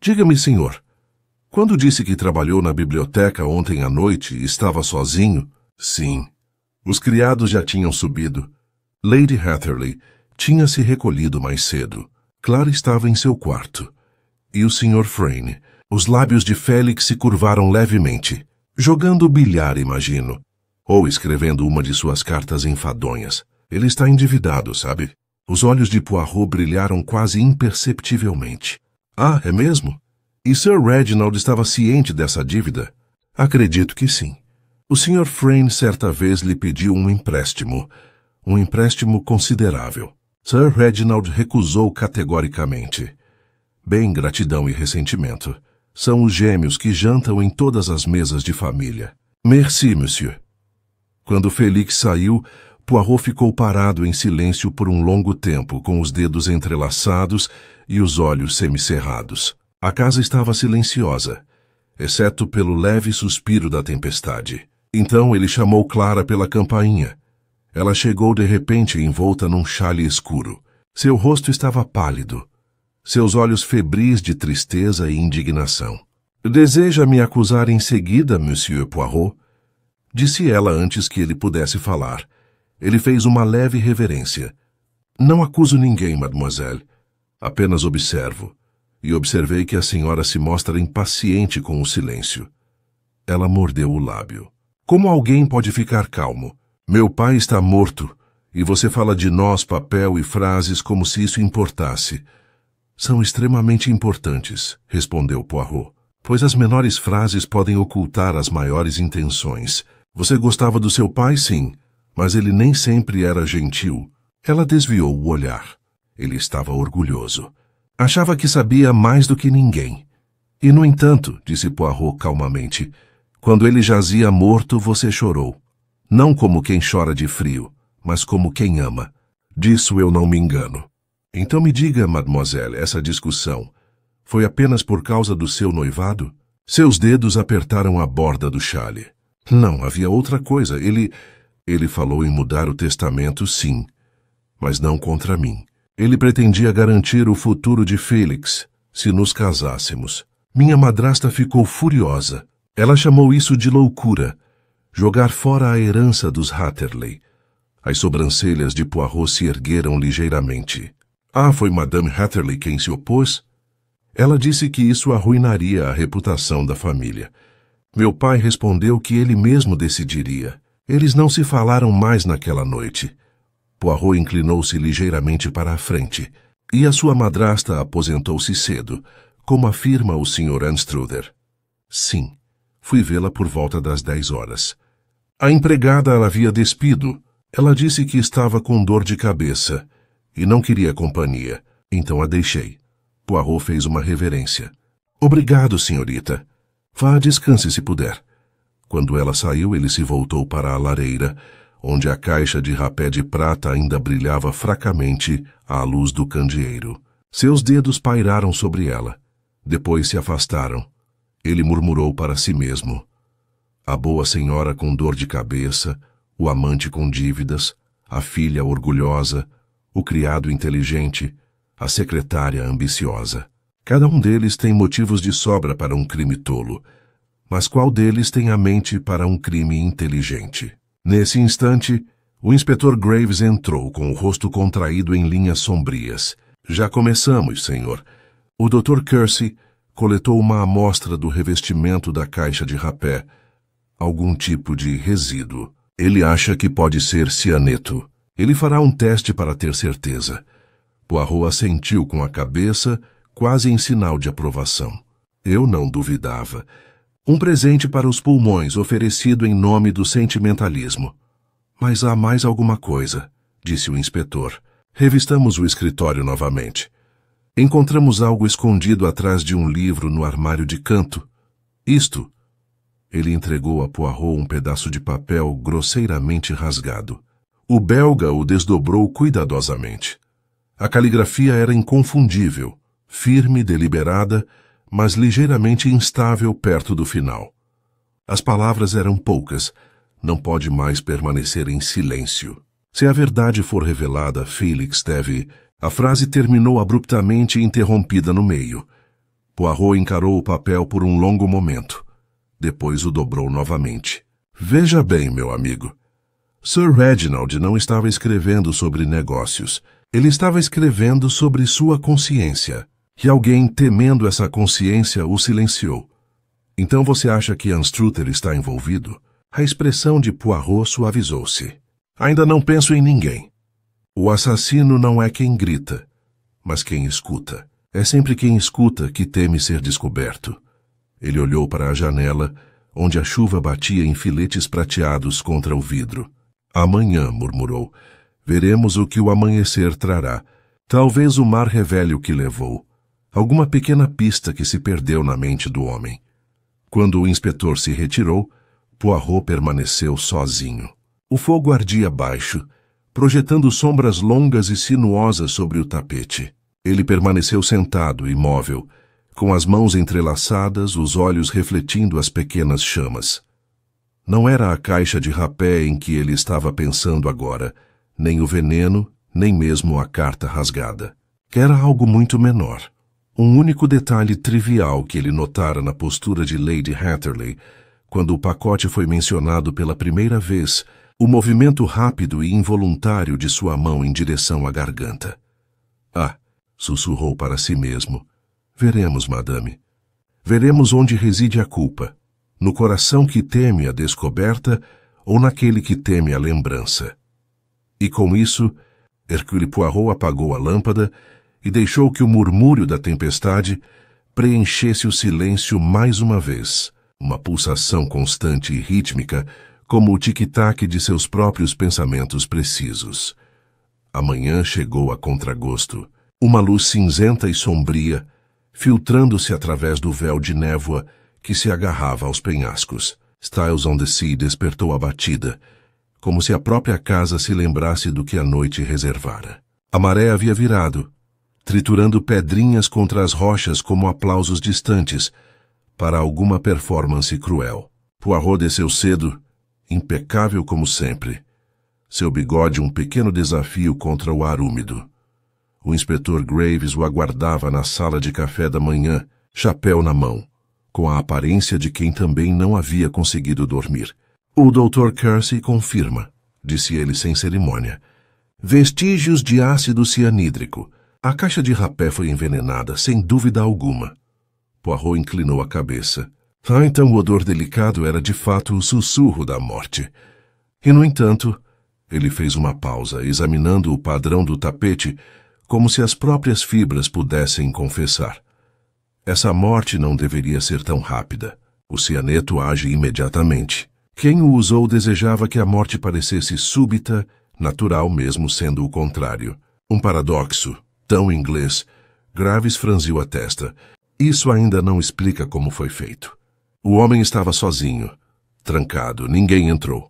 diga-me, senhor, quando disse que trabalhou na biblioteca ontem à noite, estava sozinho? Sim. Os criados já tinham subido. Lady Hatherley tinha se recolhido mais cedo. Clara estava em seu quarto. E o Sr. Frayne. Os lábios de Félix se curvaram levemente. Jogando bilhar, imagino. Ou escrevendo uma de suas cartas enfadonhas. Ele está endividado, sabe? Os olhos de Poirot brilharam quase imperceptivelmente. Ah, é mesmo? E Sir Reginald estava ciente dessa dívida? Acredito que sim. O Sr. Frayne certa vez lhe pediu um empréstimo considerável. Sir Reginald recusou categoricamente. Bem, gratidão e ressentimento. São os gêmeos que jantam em todas as mesas de família. Merci, monsieur. Quando Félix saiu, Poirot ficou parado em silêncio por um longo tempo, com os dedos entrelaçados e os olhos semicerrados. A casa estava silenciosa, exceto pelo leve suspiro da tempestade. Então ele chamou Clara pela campainha. Ela chegou de repente envolta num xale escuro. Seu rosto estava pálido, seus olhos febris de tristeza e indignação. Deseja me acusar em seguida, Monsieur Poirot? Disse ela antes que ele pudesse falar. Ele fez uma leve reverência. Não acuso ninguém, mademoiselle. Apenas observo. E observei que a senhora se mostra impaciente com o silêncio. Ela mordeu o lábio. Como alguém pode ficar calmo? Meu pai está morto, e você fala de nós, papel e frases como se isso importasse. São extremamente importantes, respondeu Poirot, pois as menores frases podem ocultar as maiores intenções. Você gostava do seu pai, sim, mas ele nem sempre era gentil. Ela desviou o olhar. Ele estava orgulhoso. Achava que sabia mais do que ninguém. E, no entanto, disse Poirot calmamente, quando ele jazia morto, você chorou. Não como quem chora de frio, mas como quem ama. Disso eu não me engano. Então me diga, mademoiselle, essa discussão foi apenas por causa do seu noivado? Seus dedos apertaram a borda do xale. Não, havia outra coisa. Ele falou em mudar o testamento, sim, mas não contra mim. Ele pretendia garantir o futuro de Félix, se nos casássemos. Minha madrasta ficou furiosa. Ela chamou isso de loucura. Jogar fora a herança dos Hatherley. As sobrancelhas de Poirot se ergueram ligeiramente. Ah, foi Madame Hatherley quem se opôs? Ela disse que isso arruinaria a reputação da família. Meu pai respondeu que ele mesmo decidiria. Eles não se falaram mais naquela noite. Poirot inclinou-se ligeiramente para a frente. E a sua madrasta aposentou-se cedo, como afirma o Sr. Anstruther. Sim, fui vê-la por volta das 10 horas. A empregada a havia despido. Ela disse que estava com dor de cabeça e não queria companhia, então a deixei. Poirot fez uma reverência. Obrigado, senhorita. Vá, descanse se puder. Quando ela saiu, ele se voltou para a lareira, onde a caixa de rapé de prata ainda brilhava fracamente à luz do candeeiro. Seus dedos pairaram sobre ela. Depois se afastaram. Ele murmurou para si mesmo. A boa senhora com dor de cabeça, o amante com dívidas, a filha orgulhosa, o criado inteligente, a secretária ambiciosa. Cada um deles tem motivos de sobra para um crime tolo. Mas qual deles tem a mente para um crime inteligente? Nesse instante, o inspetor Graves entrou com o rosto contraído em linhas sombrias. Já começamos, senhor. O Dr. Kersey coletou uma amostra do revestimento da caixa de rapé. Algum tipo de resíduo. Ele acha que pode ser cianeto. Ele fará um teste para ter certeza. Poirot assentiu com a cabeça, quase em sinal de aprovação. Eu não duvidava. Um presente para os pulmões oferecido em nome do sentimentalismo. Mas há mais alguma coisa, disse o inspetor. Revistamos o escritório novamente. Encontramos algo escondido atrás de um livro no armário de canto. Isto. Ele entregou a Poirot um pedaço de papel grosseiramente rasgado. O belga o desdobrou cuidadosamente. A caligrafia era inconfundível, firme, deliberada, mas ligeiramente instável perto do final. As palavras eram poucas. Não pode mais permanecer em silêncio. Se a verdade for revelada, Félix deve... A frase terminou abruptamente interrompida no meio. Poirot encarou o papel por um longo momento. Depois o dobrou novamente. Veja bem, meu amigo. Sir Reginald não estava escrevendo sobre negócios. Ele estava escrevendo sobre sua consciência. E alguém, temendo essa consciência, o silenciou. Então você acha que Anstruther está envolvido? A expressão de Poirot suavizou-se. Ainda não penso em ninguém. O assassino não é quem grita, mas quem escuta. É sempre quem escuta que teme ser descoberto. Ele olhou para a janela, onde a chuva batia em filetes prateados contra o vidro. Amanhã, murmurou, veremos o que o amanhecer trará. Talvez o mar revele o que levou. Alguma pequena pista que se perdeu na mente do homem. Quando o inspetor se retirou, Poirot permaneceu sozinho. O fogo ardia baixo, projetando sombras longas e sinuosas sobre o tapete. Ele permaneceu sentado, imóvel, com as mãos entrelaçadas, os olhos refletindo as pequenas chamas. Não era a caixa de rapé em que ele estava pensando agora, nem o veneno, nem mesmo a carta rasgada. Era algo muito menor. Um único detalhe trivial que ele notara na postura de Lady Hatterley, quando o pacote foi mencionado pela primeira vez, o movimento rápido e involuntário de sua mão em direção à garganta. Ah, sussurrou para si mesmo. Veremos, madame. Veremos onde reside a culpa. No coração que teme a descoberta ou naquele que teme a lembrança. E com isso, Hercule Poirot apagou a lâmpada e deixou que o murmúrio da tempestade preenchesse o silêncio mais uma vez, uma pulsação constante e rítmica, como o tic-tac de seus próprios pensamentos precisos. A manhã chegou a contragosto, uma luz cinzenta e sombria, filtrando-se através do véu de névoa que se agarrava aos penhascos. Styles-on-the-Sea despertou abatida, como se a própria casa se lembrasse do que a noite reservara. A maré havia virado, triturando pedrinhas contra as rochas como aplausos distantes, para alguma performance cruel. Poirot desceu cedo, impecável como sempre. Seu bigode um pequeno desafio contra o ar úmido. O inspetor Graves o aguardava na sala de café da manhã, chapéu na mão, com a aparência de quem também não havia conseguido dormir. O Dr. Kersey confirma, disse ele sem cerimônia. Vestígios de ácido cianídrico. A caixa de rapé foi envenenada, sem dúvida alguma. Poirot inclinou a cabeça. Então o odor delicado era de fato o sussurro da morte. E, no entanto, ele fez uma pausa, examinando o padrão do tapete, como se as próprias fibras pudessem confessar. Essa morte não deveria ser tão rápida. O cianeto age imediatamente. Quem o usou desejava que a morte parecesse súbita, natural mesmo sendo o contrário. Um paradoxo, tão inglês. Graves franziu a testa. Isso ainda não explica como foi feito. O homem estava sozinho, trancado, ninguém entrou.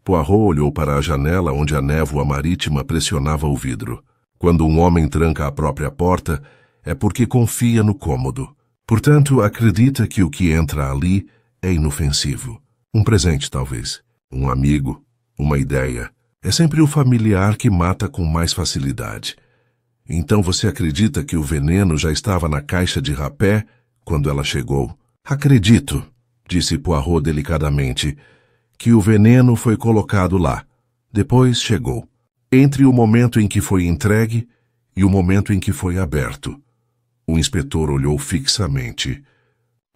Poirot olhou para a janela onde a névoa marítima pressionava o vidro. Quando um homem tranca a própria porta, é porque confia no cômodo. Portanto, acredita que o que entra ali é inofensivo. Um presente, talvez. Um amigo. Uma ideia. É sempre o familiar que mata com mais facilidade. Então você acredita que o veneno já estava na caixa de rapé quando ela chegou? Acredito, disse Poirot delicadamente, que o veneno foi colocado lá. Depois chegou. Entre o momento em que foi entregue e o momento em que foi aberto. O inspetor olhou fixamente.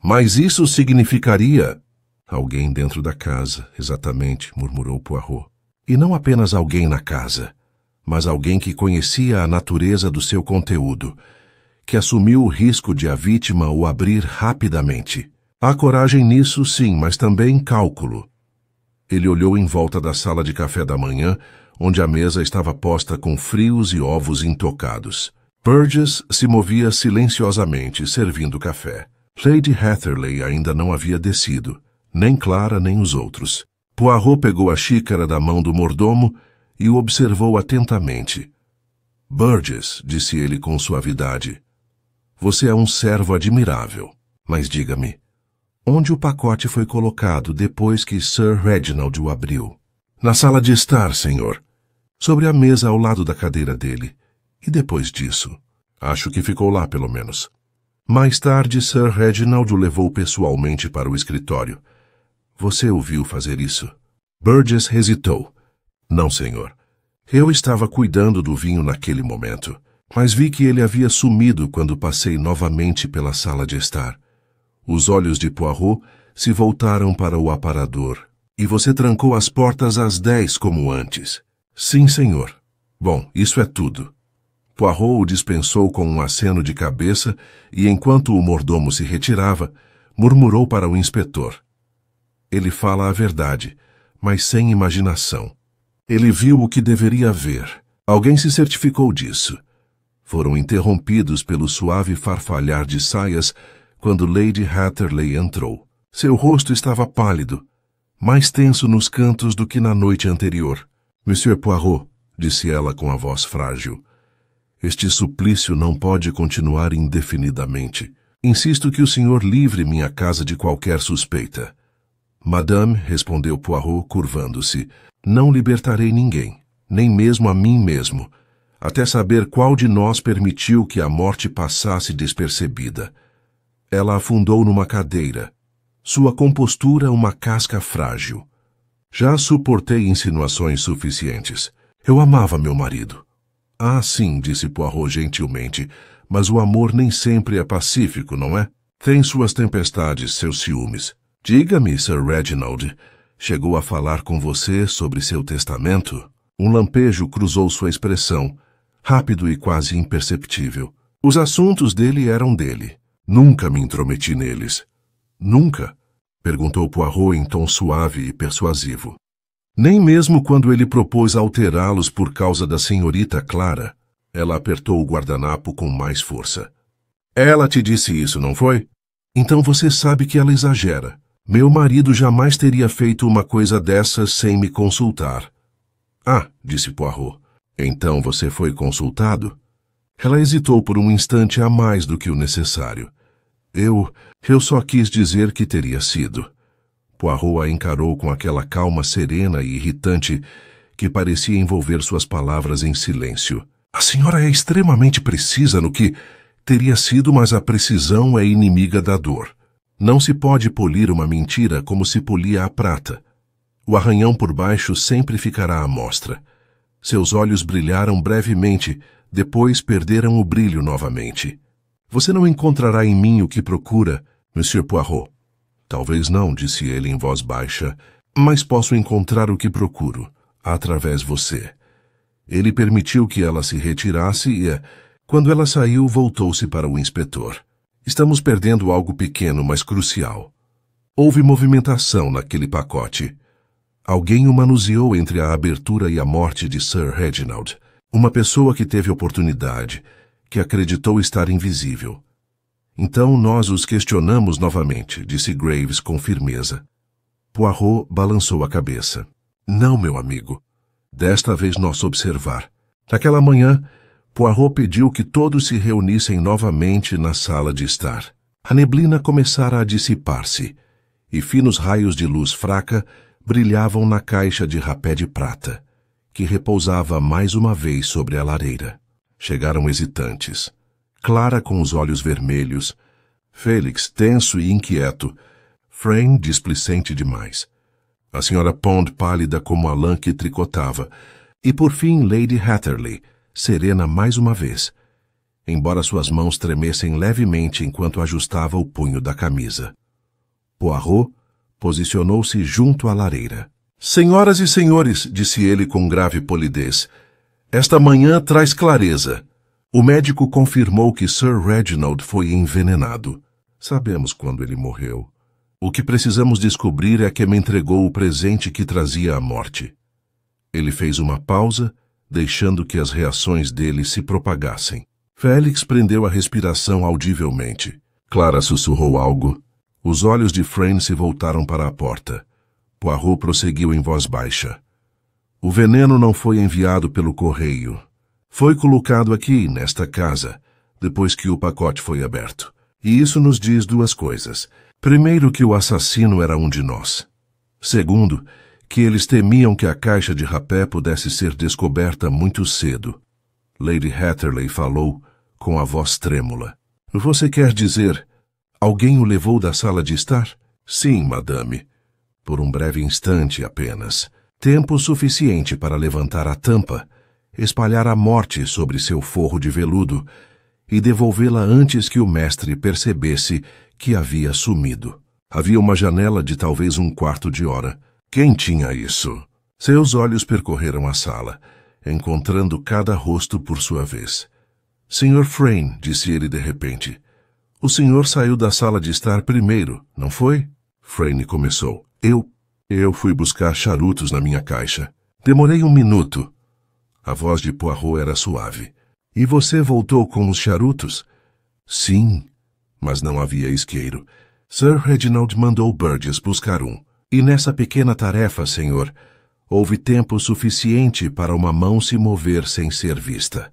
Mas isso significaria... Alguém dentro da casa, exatamente, murmurou Poirot. E não apenas alguém na casa, mas alguém que conhecia a natureza do seu conteúdo, que assumiu o risco de a vítima o abrir rapidamente. Há coragem nisso, sim, mas também cálculo. Ele olhou em volta da sala de café da manhã, onde a mesa estava posta com frios e ovos intocados. Burgess se movia silenciosamente, servindo café. Lady Hatherley ainda não havia descido, nem Clara nem os outros. Poirot pegou a xícara da mão do mordomo e o observou atentamente. Burgess, disse ele com suavidade, você é um servo admirável, mas diga-me, onde o pacote foi colocado depois que Sir Reginald o abriu? Na sala de estar, senhor. Sobre a mesa ao lado da cadeira dele. E depois disso? Acho que ficou lá, pelo menos. Mais tarde, Sir Reginald o levou pessoalmente para o escritório. Você o viu fazer isso? Burgess hesitou. Não, senhor. Eu estava cuidando do vinho naquele momento, mas vi que ele havia sumido quando passei novamente pela sala de estar. Os olhos de Poirot se voltaram para o aparador. E você trancou as portas às 10 como antes. Sim, senhor. Bom, isso é tudo. Poirot o dispensou com um aceno de cabeça e, enquanto o mordomo se retirava, murmurou para o inspetor. Ele fala a verdade, mas sem imaginação. Ele viu o que deveria ver. Alguém se certificou disso. Foram interrompidos pelo suave farfalhar de saias quando Lady Hatherley entrou. Seu rosto estava pálido, mais tenso nos cantos do que na noite anterior. Monsieur Poirot, disse ela com a voz frágil, este suplício não pode continuar indefinidamente. Insisto que o senhor livre minha casa de qualquer suspeita. Madame, respondeu Poirot, curvando-se, não libertarei ninguém, nem mesmo a mim mesmo, até saber qual de nós permitiu que a morte passasse despercebida. Ela afundou numa cadeira. Sua compostura uma casca frágil. Já suportei insinuações suficientes. Eu amava meu marido. Ah, sim, disse Poirot gentilmente, mas o amor nem sempre é pacífico, não é? Tem suas tempestades, seus ciúmes. Diga-me, Sir Reginald, chegou a falar com você sobre seu testamento? Um lampejo cruzou sua expressão, rápido e quase imperceptível. Os assuntos dele eram dele. Nunca me intrometi neles. Nunca? Perguntou Poirot em tom suave e persuasivo. Nem mesmo quando ele propôs alterá-los por causa da senhorita Clara. Ela apertou o guardanapo com mais força. Ela te disse isso, não foi? Então você sabe que ela exagera. Meu marido jamais teria feito uma coisa dessas sem me consultar. Ah, disse Poirot. Então você foi consultado? Ela hesitou por um instante a mais do que o necessário. Eu só quis dizer que teria sido. Poirot a encarou com aquela calma serena e irritante que parecia envolver suas palavras em silêncio. A senhora é extremamente precisa no que teria sido, mas a precisão é inimiga da dor. Não se pode polir uma mentira como se polia a prata. O arranhão por baixo sempre ficará à mostra. Seus olhos brilharam brevemente, depois perderam o brilho novamente. Você não encontrará em mim o que procura, Monsieur Poirot. Talvez não, disse ele em voz baixa, mas posso encontrar o que procuro, através de você. Ele permitiu que ela se retirasse e, quando ela saiu, voltou-se para o inspetor. Estamos perdendo algo pequeno, mas crucial. Houve movimentação naquele pacote. Alguém o manuseou entre a abertura e a morte de Sir Reginald. Uma pessoa que teve oportunidade, que acreditou estar invisível. Então nós os questionamos novamente, disse Graves com firmeza. Poirot balançou a cabeça. Não, meu amigo. Desta vez nosso observar. Naquela manhã, Poirot pediu que todos se reunissem novamente na sala de estar. A neblina começara a dissipar-se, e finos raios de luz fraca brilhavam na caixa de rapé de prata, que repousava mais uma vez sobre a lareira. Chegaram hesitantes. Clara com os olhos vermelhos, Félix tenso e inquieto, Frame displicente demais, a senhora Pond pálida como a lã que tricotava, e por fim Lady Hatherley, serena mais uma vez, embora suas mãos tremessem levemente enquanto ajustava o punho da camisa. Poirot posicionou-se junto à lareira. Senhoras e senhores, disse ele com grave polidez, esta manhã traz clareza. O médico confirmou que Sir Reginald foi envenenado. Sabemos quando ele morreu. O que precisamos descobrir é que me entregou o presente que trazia a morte. Ele fez uma pausa, deixando que as reações dele se propagassem. Félix prendeu a respiração audivelmente. Clara sussurrou algo. Os olhos de Frayne se voltaram para a porta. Poirot prosseguiu em voz baixa. O veneno não foi enviado pelo correio. Foi colocado aqui, nesta casa, depois que o pacote foi aberto. E isso nos diz duas coisas. Primeiro, que o assassino era um de nós. Segundo, que eles temiam que a caixa de rapé pudesse ser descoberta muito cedo. Lady Hatterley falou com a voz trêmula. Você quer dizer, alguém o levou da sala de estar? Sim, madame. Por um breve instante apenas. Tempo suficiente para levantar a tampa, espalhar a morte sobre seu forro de veludo e devolvê-la antes que o mestre percebesse que havia sumido. Havia uma janela de talvez um quarto de hora. Quem tinha isso? Seus olhos percorreram a sala, encontrando cada rosto por sua vez. Sr. Frayne, disse ele de repente. O senhor saiu da sala de estar primeiro, não foi? Frayne começou. Eu fui buscar charutos na minha caixa. Demorei 1 minuto. A voz de Poirot era suave. E você voltou com os charutos? Sim, mas não havia isqueiro. Sir Reginald mandou Burgess buscar um. E nessa pequena tarefa, senhor, houve tempo suficiente para uma mão se mover sem ser vista.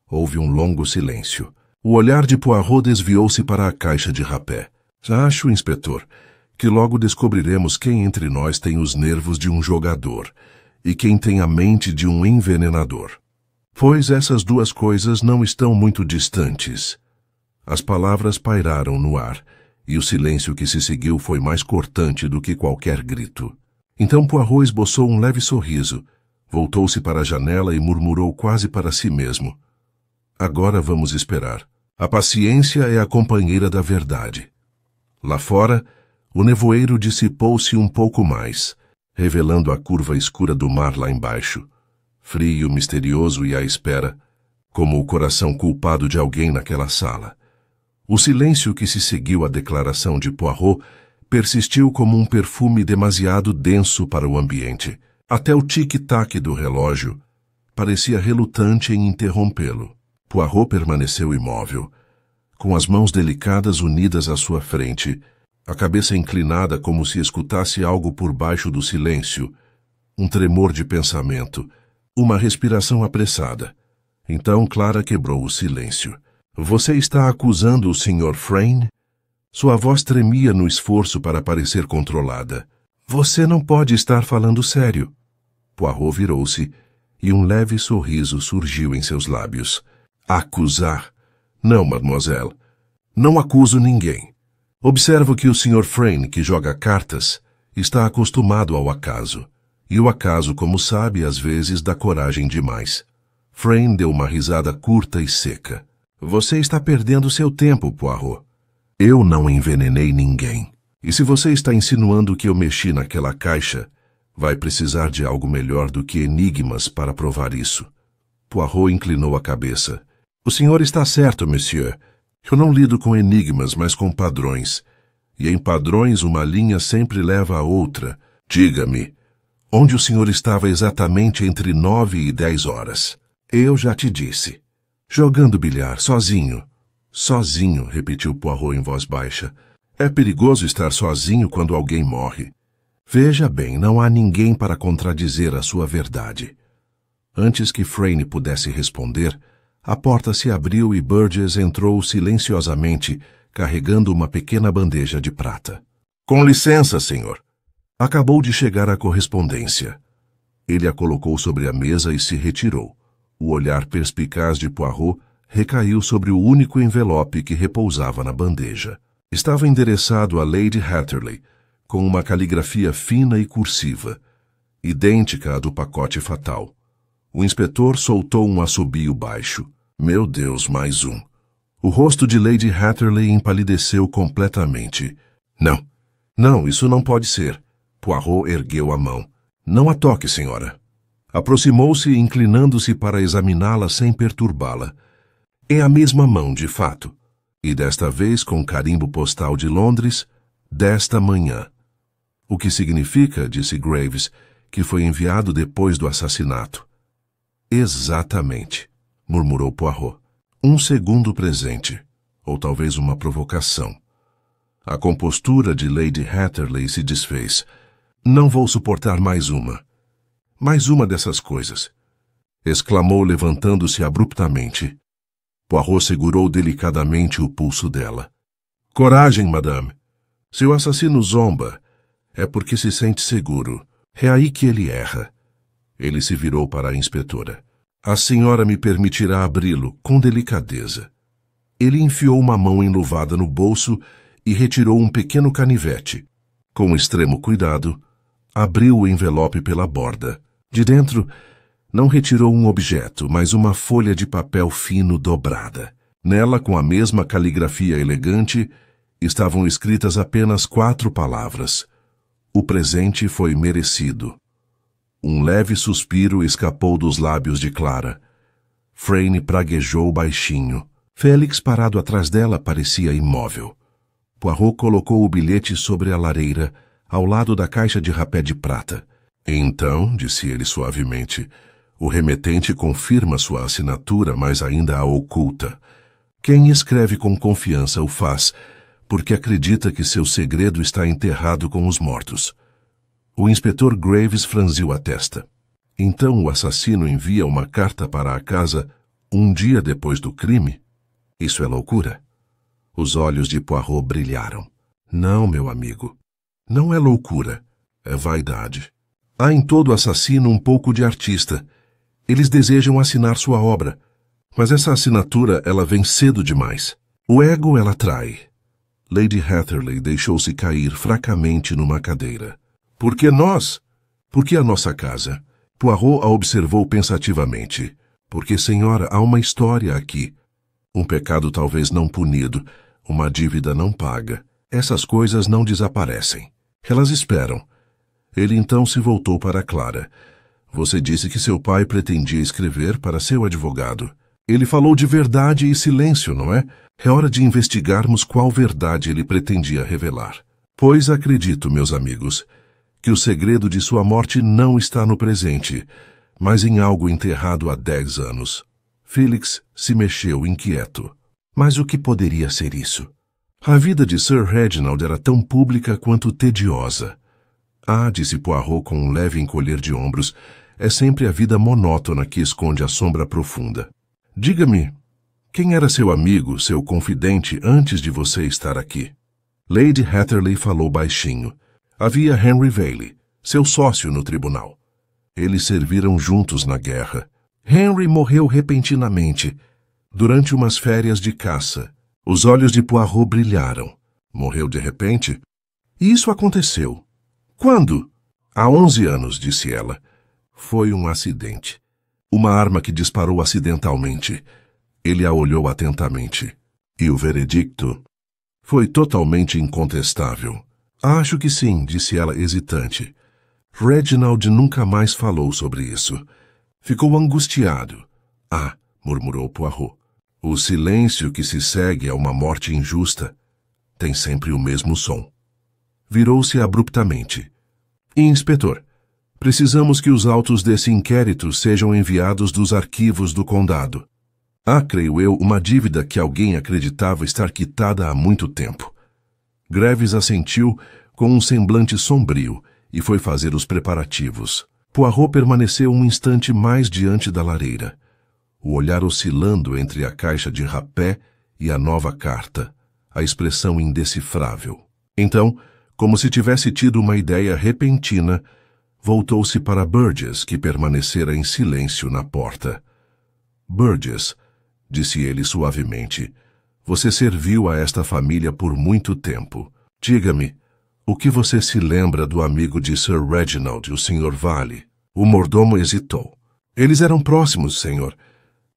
Houve um longo silêncio. O olhar de Poirot desviou-se para a caixa de rapé. Acho, inspetor, que logo descobriremos quem entre nós tem os nervos de um jogador e quem tem a mente de um envenenador. Pois essas duas coisas não estão muito distantes. As palavras pairaram no ar, e o silêncio que se seguiu foi mais cortante do que qualquer grito. Então Poirot esboçou um leve sorriso, voltou-se para a janela e murmurou quase para si mesmo. Agora vamos esperar. A paciência é a companheira da verdade. Lá fora, o nevoeiro dissipou-se um pouco mais, revelando a curva escura do mar lá embaixo, frio, misterioso e à espera, como o coração culpado de alguém naquela sala. O silêncio que se seguiu à declaração de Poirot persistiu como um perfume demasiado denso para o ambiente. Até o tic-tac do relógio parecia relutante em interrompê-lo. Poirot permaneceu imóvel, com as mãos delicadas unidas à sua frente, a cabeça inclinada como se escutasse algo por baixo do silêncio, um tremor de pensamento, uma respiração apressada. Então Clara quebrou o silêncio. Você está acusando o Sr. Frayne? Sua voz tremia no esforço para parecer controlada. Você não pode estar falando sério. Poirot virou-se e um leve sorriso surgiu em seus lábios. Acusar? Não, mademoiselle. Não acuso ninguém. Observo que o Sr. Frayne, que joga cartas, está acostumado ao acaso. E o acaso, como sabe, às vezes dá coragem demais. Frayne deu uma risada curta e seca. Você está perdendo seu tempo, Poirot. Eu não envenenei ninguém. E se você está insinuando que eu mexi naquela caixa, vai precisar de algo melhor do que enigmas para provar isso. Poirot inclinou a cabeça. O senhor está certo, monsieur. Eu não lido com enigmas, mas com padrões. E em padrões uma linha sempre leva a outra. Diga-me, onde o senhor estava exatamente entre 9 e 10 horas? Eu já te disse. Jogando bilhar, sozinho. Sozinho, repetiu Poirot em voz baixa. É perigoso estar sozinho quando alguém morre. Veja bem, não há ninguém para contradizer a sua verdade. Antes que Frayne pudesse responder, a porta se abriu e Burgess entrou silenciosamente, carregando uma pequena bandeja de prata. Com licença, senhor. Acabou de chegar a correspondência. Ele a colocou sobre a mesa e se retirou. O olhar perspicaz de Poirot recaiu sobre o único envelope que repousava na bandeja. Estava endereçado a Lady Hatterley, com uma caligrafia fina e cursiva, idêntica à do pacote fatal. O inspetor soltou um assobio baixo. Meu Deus, mais um. O rosto de Lady Hatterley empalideceu completamente. Não, isso não pode ser. Poirot ergueu a mão. Não a toque, senhora. Aproximou-se, inclinando-se para examiná-la sem perturbá-la. É a mesma mão, de fato. E desta vez, com carimbo postal de Londres, desta manhã. O que significa, disse Graves, que foi enviado depois do assassinato. Exatamente, murmurou Poirot. Um segundo presente, ou talvez uma provocação. A compostura de Lady Hatterley se desfez. Não vou suportar mais uma. Mais uma dessas coisas, exclamou levantando-se abruptamente. Poirot segurou delicadamente o pulso dela. Coragem, madame. Se o assassino zomba, é porque se sente seguro. É aí que ele erra. Ele se virou para a inspetora. A senhora me permitirá abri-lo com delicadeza. Ele enfiou uma mão enluvada no bolso e retirou um pequeno canivete. Com extremo cuidado, abriu o envelope pela borda. De dentro, não retirou um objeto, mas uma folha de papel fino dobrada. Nela, com a mesma caligrafia elegante, estavam escritas apenas 4 palavras. O presente foi merecido. Um leve suspiro escapou dos lábios de Clara. Frane praguejou baixinho. Félix, parado atrás dela, parecia imóvel. Poirot colocou o bilhete sobre a lareira, ao lado da caixa de rapé de prata. Então, disse ele suavemente, o remetente confirma sua assinatura, mas ainda a oculta. Quem escreve com confiança o faz, porque acredita que seu segredo está enterrado com os mortos. O inspetor Graves franziu a testa. Então o assassino envia uma carta para a casa um dia depois do crime? Isso é loucura? Os olhos de Poirot brilharam. Não, meu amigo. Não é loucura. É vaidade. Há em todo assassino um pouco de artista. Eles desejam assinar sua obra. Mas essa assinatura, ela vem cedo demais. O ego ela trai. Lady Hatterley deixou-se cair fracamente numa cadeira. Por que nós? Por que a nossa casa? Poirot a observou pensativamente. Porque, senhora, há uma história aqui. Um pecado talvez não punido, uma dívida não paga. Essas coisas não desaparecem. Elas esperam. Ele então se voltou para Clara. Você disse que seu pai pretendia escrever para seu advogado. Ele falou de verdade e silêncio, não é? É hora de investigarmos qual verdade ele pretendia revelar. Pois acredito, meus amigos, que o segredo de sua morte não está no presente, mas em algo enterrado há 10 anos. Félix se mexeu inquieto. Mas o que poderia ser isso? A vida de Sir Reginald era tão pública quanto tediosa. Ah, disse Poirot com um leve encolher de ombros, é sempre a vida monótona que esconde a sombra profunda. Diga-me, quem era seu amigo, seu confidente, antes de você estar aqui? Lady Hatterley falou baixinho. Havia Henry Bailey, seu sócio no tribunal. Eles serviram juntos na guerra. Henry morreu repentinamente, durante umas férias de caça. Os olhos de Poirot brilharam. Morreu de repente? Isso aconteceu. Quando? Há 11 anos, disse ela. Foi um acidente. Uma arma que disparou acidentalmente. Ele a olhou atentamente. E o veredicto? Foi totalmente incontestável. Acho que sim, disse ela hesitante. Reginald nunca mais falou sobre isso. Ficou angustiado. Ah, murmurou Poirot. O silêncio que se segue a uma morte injusta tem sempre o mesmo som. Virou-se abruptamente. Inspetor, precisamos que os autos desse inquérito sejam enviados dos arquivos do condado. Há, creio eu, uma dívida que alguém acreditava estar quitada há muito tempo. Graves assentiu com um semblante sombrio e foi fazer os preparativos. Poirot permaneceu um instante mais diante da lareira, o olhar oscilando entre a caixa de rapé e a nova carta, a expressão indecifrável. Então, como se tivesse tido uma ideia repentina, voltou-se para Burgess, que permanecera em silêncio na porta. Burgess, disse ele suavemente, você serviu a esta família por muito tempo. Diga-me, o que você se lembra do amigo de Sir Reginald, o Sr. Vale? O mordomo hesitou. Eles eram próximos, senhor.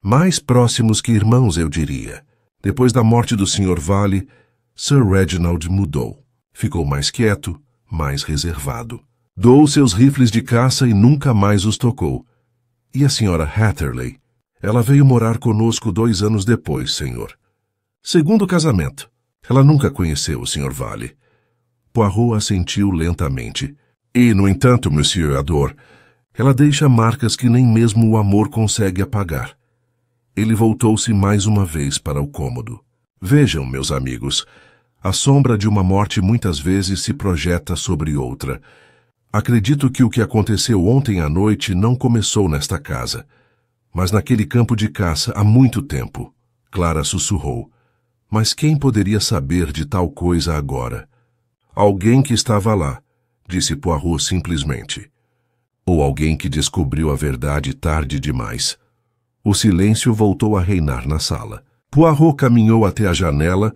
Mais próximos que irmãos, eu diria. Depois da morte do Sr. Vale, Sir Reginald mudou. Ficou mais quieto, mais reservado. Doou seus rifles de caça e nunca mais os tocou. E a Sra. Hatterley? Ela veio morar conosco 2 anos depois, senhor. Segundo casamento. Ela nunca conheceu o Sr. Vale. Poirot assentiu lentamente. E, no entanto, Monsieur, a dor, ela deixa marcas que nem mesmo o amor consegue apagar. Ele voltou-se mais uma vez para o cômodo. Vejam, meus amigos, a sombra de uma morte muitas vezes se projeta sobre outra. Acredito que o que aconteceu ontem à noite não começou nesta casa, mas naquele campo de caça há muito tempo. Clara sussurrou. Mas quem poderia saber de tal coisa agora? Alguém que estava lá, disse Poirot simplesmente. Ou alguém que descobriu a verdade tarde demais. O silêncio voltou a reinar na sala. Poirot caminhou até a janela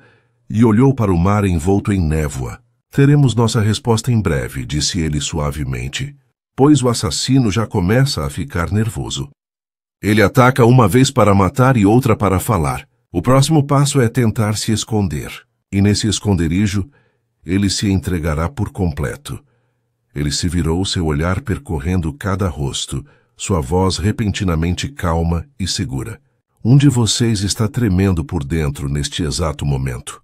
e olhou para o mar envolto em névoa. Teremos nossa resposta em breve, disse ele suavemente, pois o assassino já começa a ficar nervoso. Ele ataca uma vez para matar e outra para falar. O próximo passo é tentar se esconder. E nesse esconderijo, ele se entregará por completo. Ele se virou, seu olhar percorrendo cada rosto, sua voz repentinamente calma e segura. Um de vocês está tremendo por dentro neste exato momento.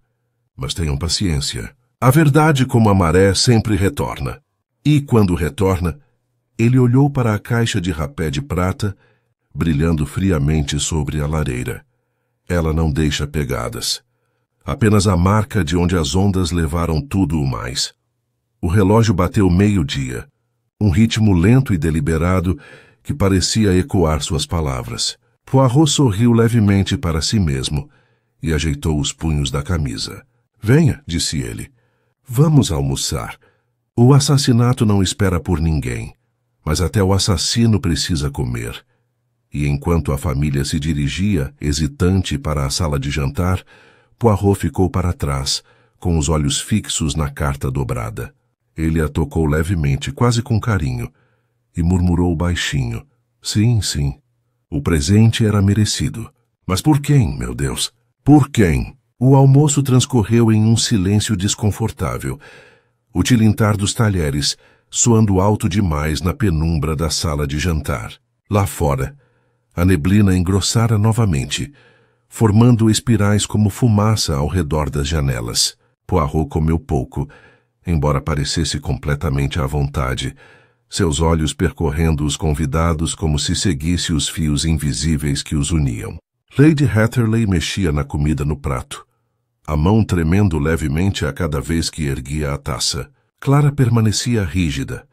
Mas tenham paciência. A verdade, como a maré, sempre retorna. E, quando retorna, ele olhou para a caixa de rapé de prata, brilhando friamente sobre a lareira. Ela não deixa pegadas. Apenas a marca de onde as ondas levaram tudo o mais. O relógio bateu 12:00, um ritmo lento e deliberado que parecia ecoar suas palavras. Poirot sorriu levemente para si mesmo e ajeitou os punhos da camisa. Venha, disse ele. Vamos almoçar. O assassinato não espera por ninguém, mas até o assassino precisa comer. E enquanto a família se dirigia, hesitante, para a sala de jantar, Poirot ficou para trás, com os olhos fixos na carta dobrada. Ele a tocou levemente, quase com carinho, e murmurou baixinho. Sim, sim. O presente era merecido. Mas por quem, meu Deus? Por quem? O almoço transcorreu em um silêncio desconfortável. O tilintar dos talheres, soando alto demais na penumbra da sala de jantar. Lá fora, a neblina engrossara novamente, formando espirais como fumaça ao redor das janelas. Poirot comeu pouco, embora parecesse completamente à vontade, seus olhos percorrendo os convidados como se seguisse os fios invisíveis que os uniam. Lady Hatherley mexia na comida no prato, a mão tremendo levemente a cada vez que erguia a taça. Clara permanecia rígida,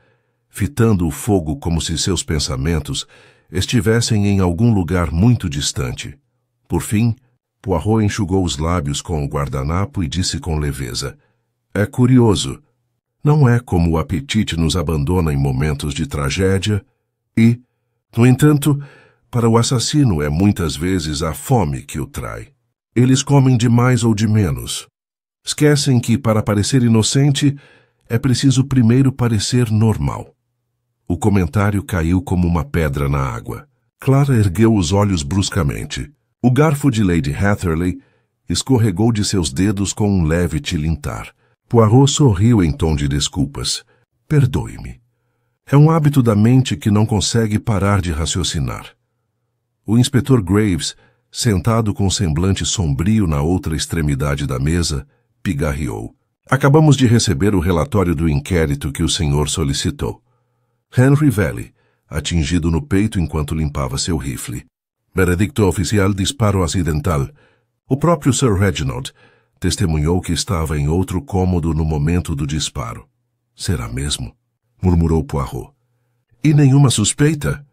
fitando o fogo como se seus pensamentos estivessem em algum lugar muito distante. Por fim, Poirot enxugou os lábios com o guardanapo e disse com leveza. É curioso. Não é como o apetite nos abandona em momentos de tragédia e, no entanto, para o assassino é muitas vezes a fome que o trai. Eles comem de mais ou de menos. Esquecem que, para parecer inocente, é preciso primeiro parecer normal. O comentário caiu como uma pedra na água. Clara ergueu os olhos bruscamente. O garfo de Lady Hatherley escorregou de seus dedos com um leve tilintar. Poirot sorriu em tom de desculpas. Perdoe-me. É um hábito da mente que não consegue parar de raciocinar. O inspetor Graves, sentado com um semblante sombrio na outra extremidade da mesa, pigarreou. Acabamos de receber o relatório do inquérito que o senhor solicitou. Henry Valley, atingido no peito enquanto limpava seu rifle. Veredicto oficial disparo acidental. O próprio Sir Reginald testemunhou que estava em outro cômodo no momento do disparo. Será mesmo? Murmurou Poirot. E nenhuma suspeita?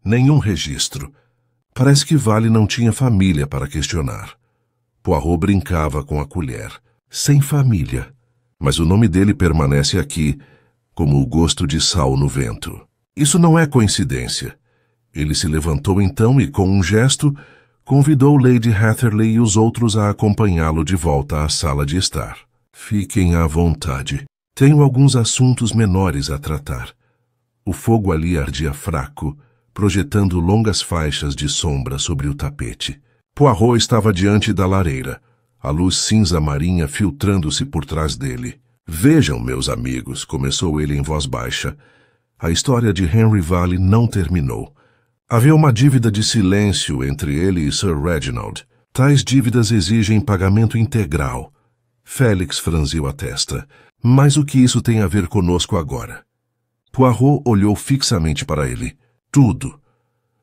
Nenhum registro. Parece que Valley não tinha família para questionar. Poirot brincava com a colher. Sem família. Mas o nome dele permanece aqui, como o gosto de sal no vento. Isso não é coincidência. Ele se levantou então e, com um gesto, convidou Lady Hatherley e os outros a acompanhá-lo de volta à sala de estar. Fiquem à vontade. Tenho alguns assuntos menores a tratar. O fogo ali ardia fraco, projetando longas faixas de sombra sobre o tapete. Poirot estava diante da lareira, a luz cinza marinha filtrando-se por trás dele. Vejam, meus amigos, começou ele em voz baixa. A história de Henry Valley não terminou. Havia uma dívida de silêncio entre ele e Sir Reginald. Tais dívidas exigem pagamento integral. Félix franziu a testa. Mas o que isso tem a ver conosco agora? Poirot olhou fixamente para ele. Tudo.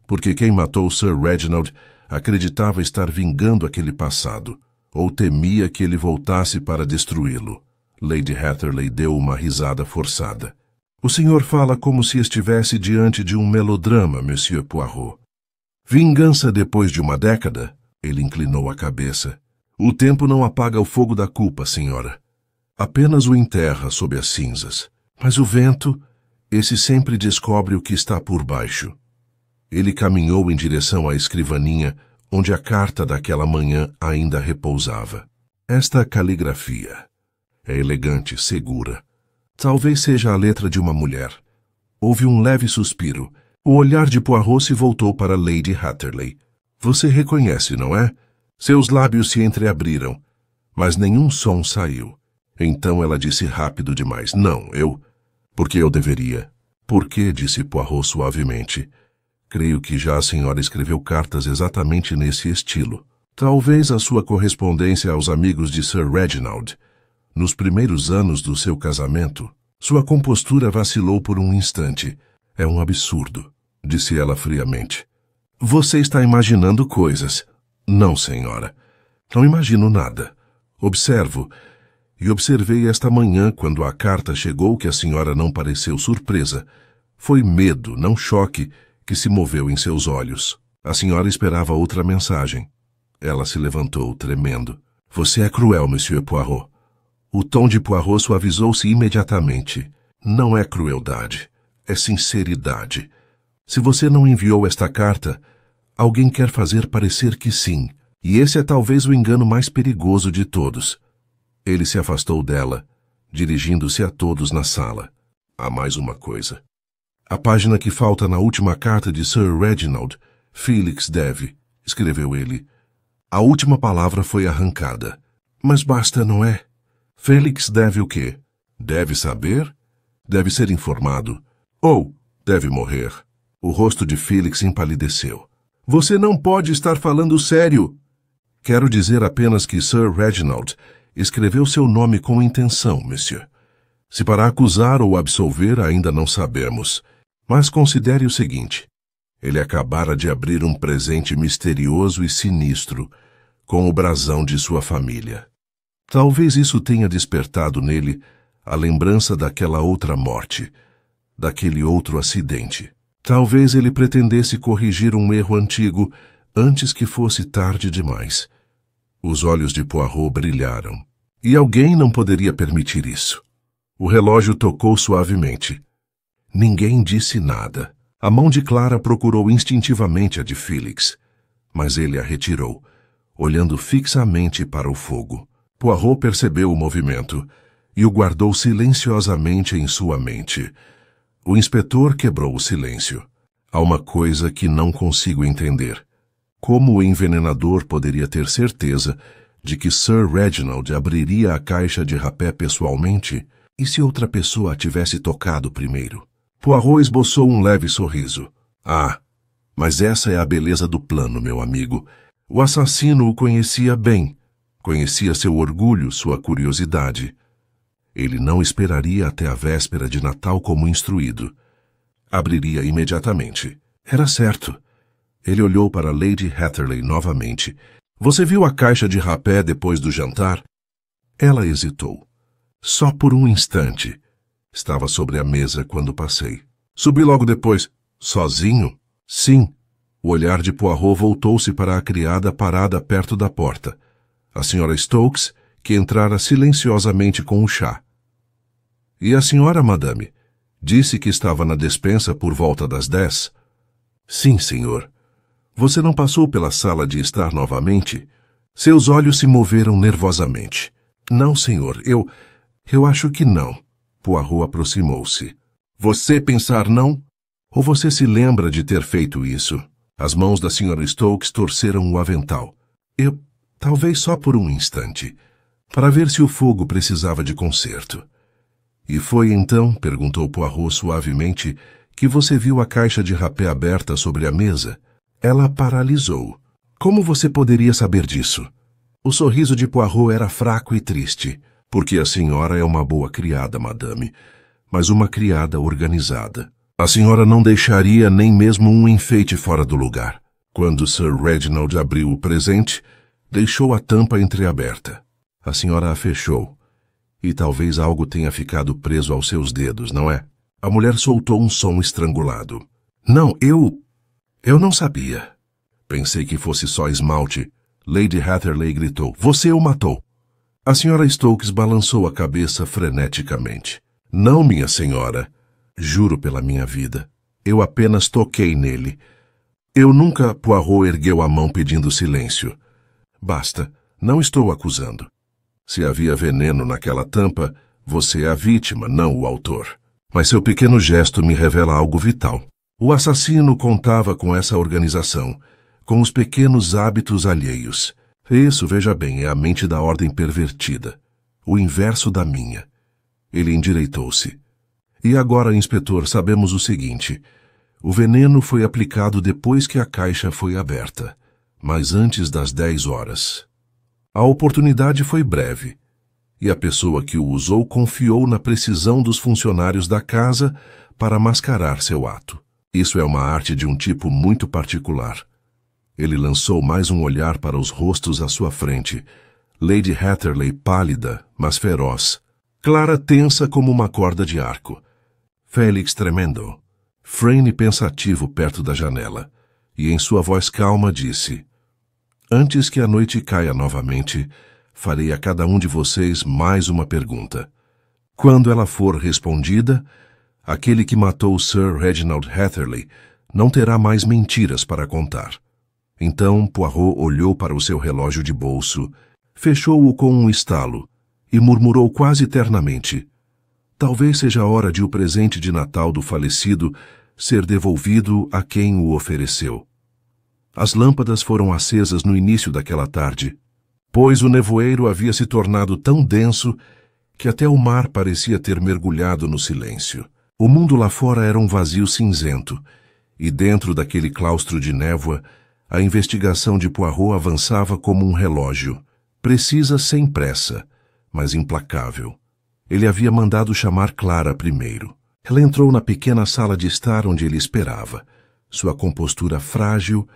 Porque quem matou Sir Reginald acreditava estar vingando aquele passado, ou temia que ele voltasse para destruí-lo. Lady Hatherley deu uma risada forçada. O senhor fala como se estivesse diante de um melodrama, Monsieur Poirot. Vingança depois de uma década? Ele inclinou a cabeça. O tempo não apaga o fogo da culpa, senhora. Apenas o enterra sob as cinzas. Mas o vento, esse sempre descobre o que está por baixo. Ele caminhou em direção à escrivaninha, onde a carta daquela manhã ainda repousava. Esta caligrafia é elegante, segura. Talvez seja a letra de uma mulher. Houve um leve suspiro. O olhar de Poirot se voltou para Lady Hatherley. Você reconhece, não é? Seus lábios se entreabriram, mas nenhum som saiu. Então ela disse rápido demais. Não, eu... Porque eu deveria. Por quê? Disse Poirot suavemente. Creio que já a senhora escreveu cartas exatamente nesse estilo. Talvez a sua correspondência aos amigos de Sir Reginald. Nos primeiros anos do seu casamento, sua compostura vacilou por um instante. É um absurdo, disse ela friamente. Você está imaginando coisas. Não, senhora. Não imagino nada. Observo, e observei esta manhã, quando a carta chegou, que a senhora não pareceu surpresa. Foi medo, não choque, que se moveu em seus olhos. A senhora esperava outra mensagem. Ela se levantou, tremendo. Você é cruel, Monsieur Poirot. O tom de Poirot suavizou-se imediatamente. Não é crueldade, é sinceridade. Se você não enviou esta carta, alguém quer fazer parecer que sim, e esse é talvez o engano mais perigoso de todos. Ele se afastou dela, dirigindo-se a todos na sala. Há mais uma coisa. A página que falta na última carta de Sir Reginald, Felix deve, escreveu ele. A última palavra foi arrancada. Mas basta, não é? Felix deve o quê? Deve saber? Deve ser informado. Ou deve morrer. O rosto de Felix empalideceu. Você não pode estar falando sério. Quero dizer apenas que Sir Reginald escreveu seu nome com intenção, monsieur. Se para acusar ou absolver ainda não sabemos. Mas considere o seguinte. Ele acabara de abrir um presente misterioso e sinistro, com o brasão de sua família. Talvez isso tenha despertado nele a lembrança daquela outra morte, daquele outro acidente. Talvez ele pretendesse corrigir um erro antigo antes que fosse tarde demais. Os olhos de Poirot brilharam. E alguém não poderia permitir isso. O relógio tocou suavemente. Ninguém disse nada. A mão de Clara procurou instintivamente a de Felix, mas ele a retirou, olhando fixamente para o fogo. Poirot percebeu o movimento e o guardou silenciosamente em sua mente. O inspetor quebrou o silêncio. Há uma coisa que não consigo entender. Como o envenenador poderia ter certeza de que Sir Reginald abriria a caixa de rapé pessoalmente? E se outra pessoa a tivesse tocado primeiro? Poirot esboçou um leve sorriso. Ah, mas essa é a beleza do plano, meu amigo. O assassino o conhecia bem. Conhecia seu orgulho, sua curiosidade. Ele não esperaria até a véspera de Natal como instruído. Abriria imediatamente. Era certo. Ele olhou para Lady Hatherley novamente. Você viu a caixa de rapé depois do jantar? Ela hesitou. Só por um instante. Estava sobre a mesa quando passei. Subi logo depois. Sozinho? Sim. O olhar de Poirot voltou-se para a criada parada perto da porta. A senhora Stokes, que entrara silenciosamente com o chá. E a senhora, madame? Disse que estava na despensa por volta das 10? Sim, senhor. Você não passou pela sala de estar novamente? Seus olhos se moveram nervosamente. Não, senhor, eu acho que não. Poirot aproximou-se. Você pensar não? Ou você se lembra de ter feito isso? As mãos da senhora Stokes torceram o avental. Talvez só por um instante, para ver se o fogo precisava de conserto. E foi então, perguntou Poirot suavemente, que você viu a caixa de rapé aberta sobre a mesa? Ela paralisou. Como você poderia saber disso? O sorriso de Poirot era fraco e triste. Porque a senhora é uma boa criada, madame, mas uma criada organizada. A senhora não deixaria nem mesmo um enfeite fora do lugar. Quando Sir Reginald abriu o presente, deixou a tampa entreaberta. A senhora a fechou, e talvez algo tenha ficado preso aos seus dedos, não é? A mulher soltou um som estrangulado. Não, eu não sabia. Pensei que fosse só esmalte. Lady Hatherley gritou. Você o matou. A senhora Stokes balançou a cabeça freneticamente. Não, minha senhora. Juro pela minha vida. Eu apenas toquei nele. Eu nunca... Poirot ergueu a mão pedindo silêncio. Basta. Não estou acusando. Se havia veneno naquela tampa, você é a vítima, não o autor. Mas seu pequeno gesto me revela algo vital. O assassino contava com essa organização, com os pequenos hábitos alheios. Isso, veja bem, é a mente da ordem pervertida. O inverso da minha. Ele endireitou-se. E agora, inspetor, sabemos o seguinte. O veneno foi aplicado depois que a caixa foi aberta, mas antes das 10 horas. A oportunidade foi breve, e a pessoa que o usou confiou na precisão dos funcionários da casa para mascarar seu ato. Isso é uma arte de um tipo muito particular. Ele lançou mais um olhar para os rostos à sua frente. Lady Hatherley pálida, mas feroz. Clara tensa como uma corda de arco. Félix tremendo. Frane pensativo perto da janela. E em sua voz calma disse: Antes que a noite caia novamente, farei a cada um de vocês mais uma pergunta. Quando ela for respondida, aquele que matou Sir Reginald Hatherley não terá mais mentiras para contar. Então Poirot olhou para o seu relógio de bolso, fechou-o com um estalo e murmurou quase ternamente: Talvez seja a hora de o presente de Natal do falecido ser devolvido a quem o ofereceu. As lâmpadas foram acesas no início daquela tarde, pois o nevoeiro havia se tornado tão denso que até o mar parecia ter mergulhado no silêncio. O mundo lá fora era um vazio cinzento, e dentro daquele claustro de névoa, a investigação de Poirot avançava como um relógio, precisa sem pressa, mas implacável. Ele havia mandado chamar Clara primeiro. Ela entrou na pequena sala de estar onde ele esperava, sua compostura frágil,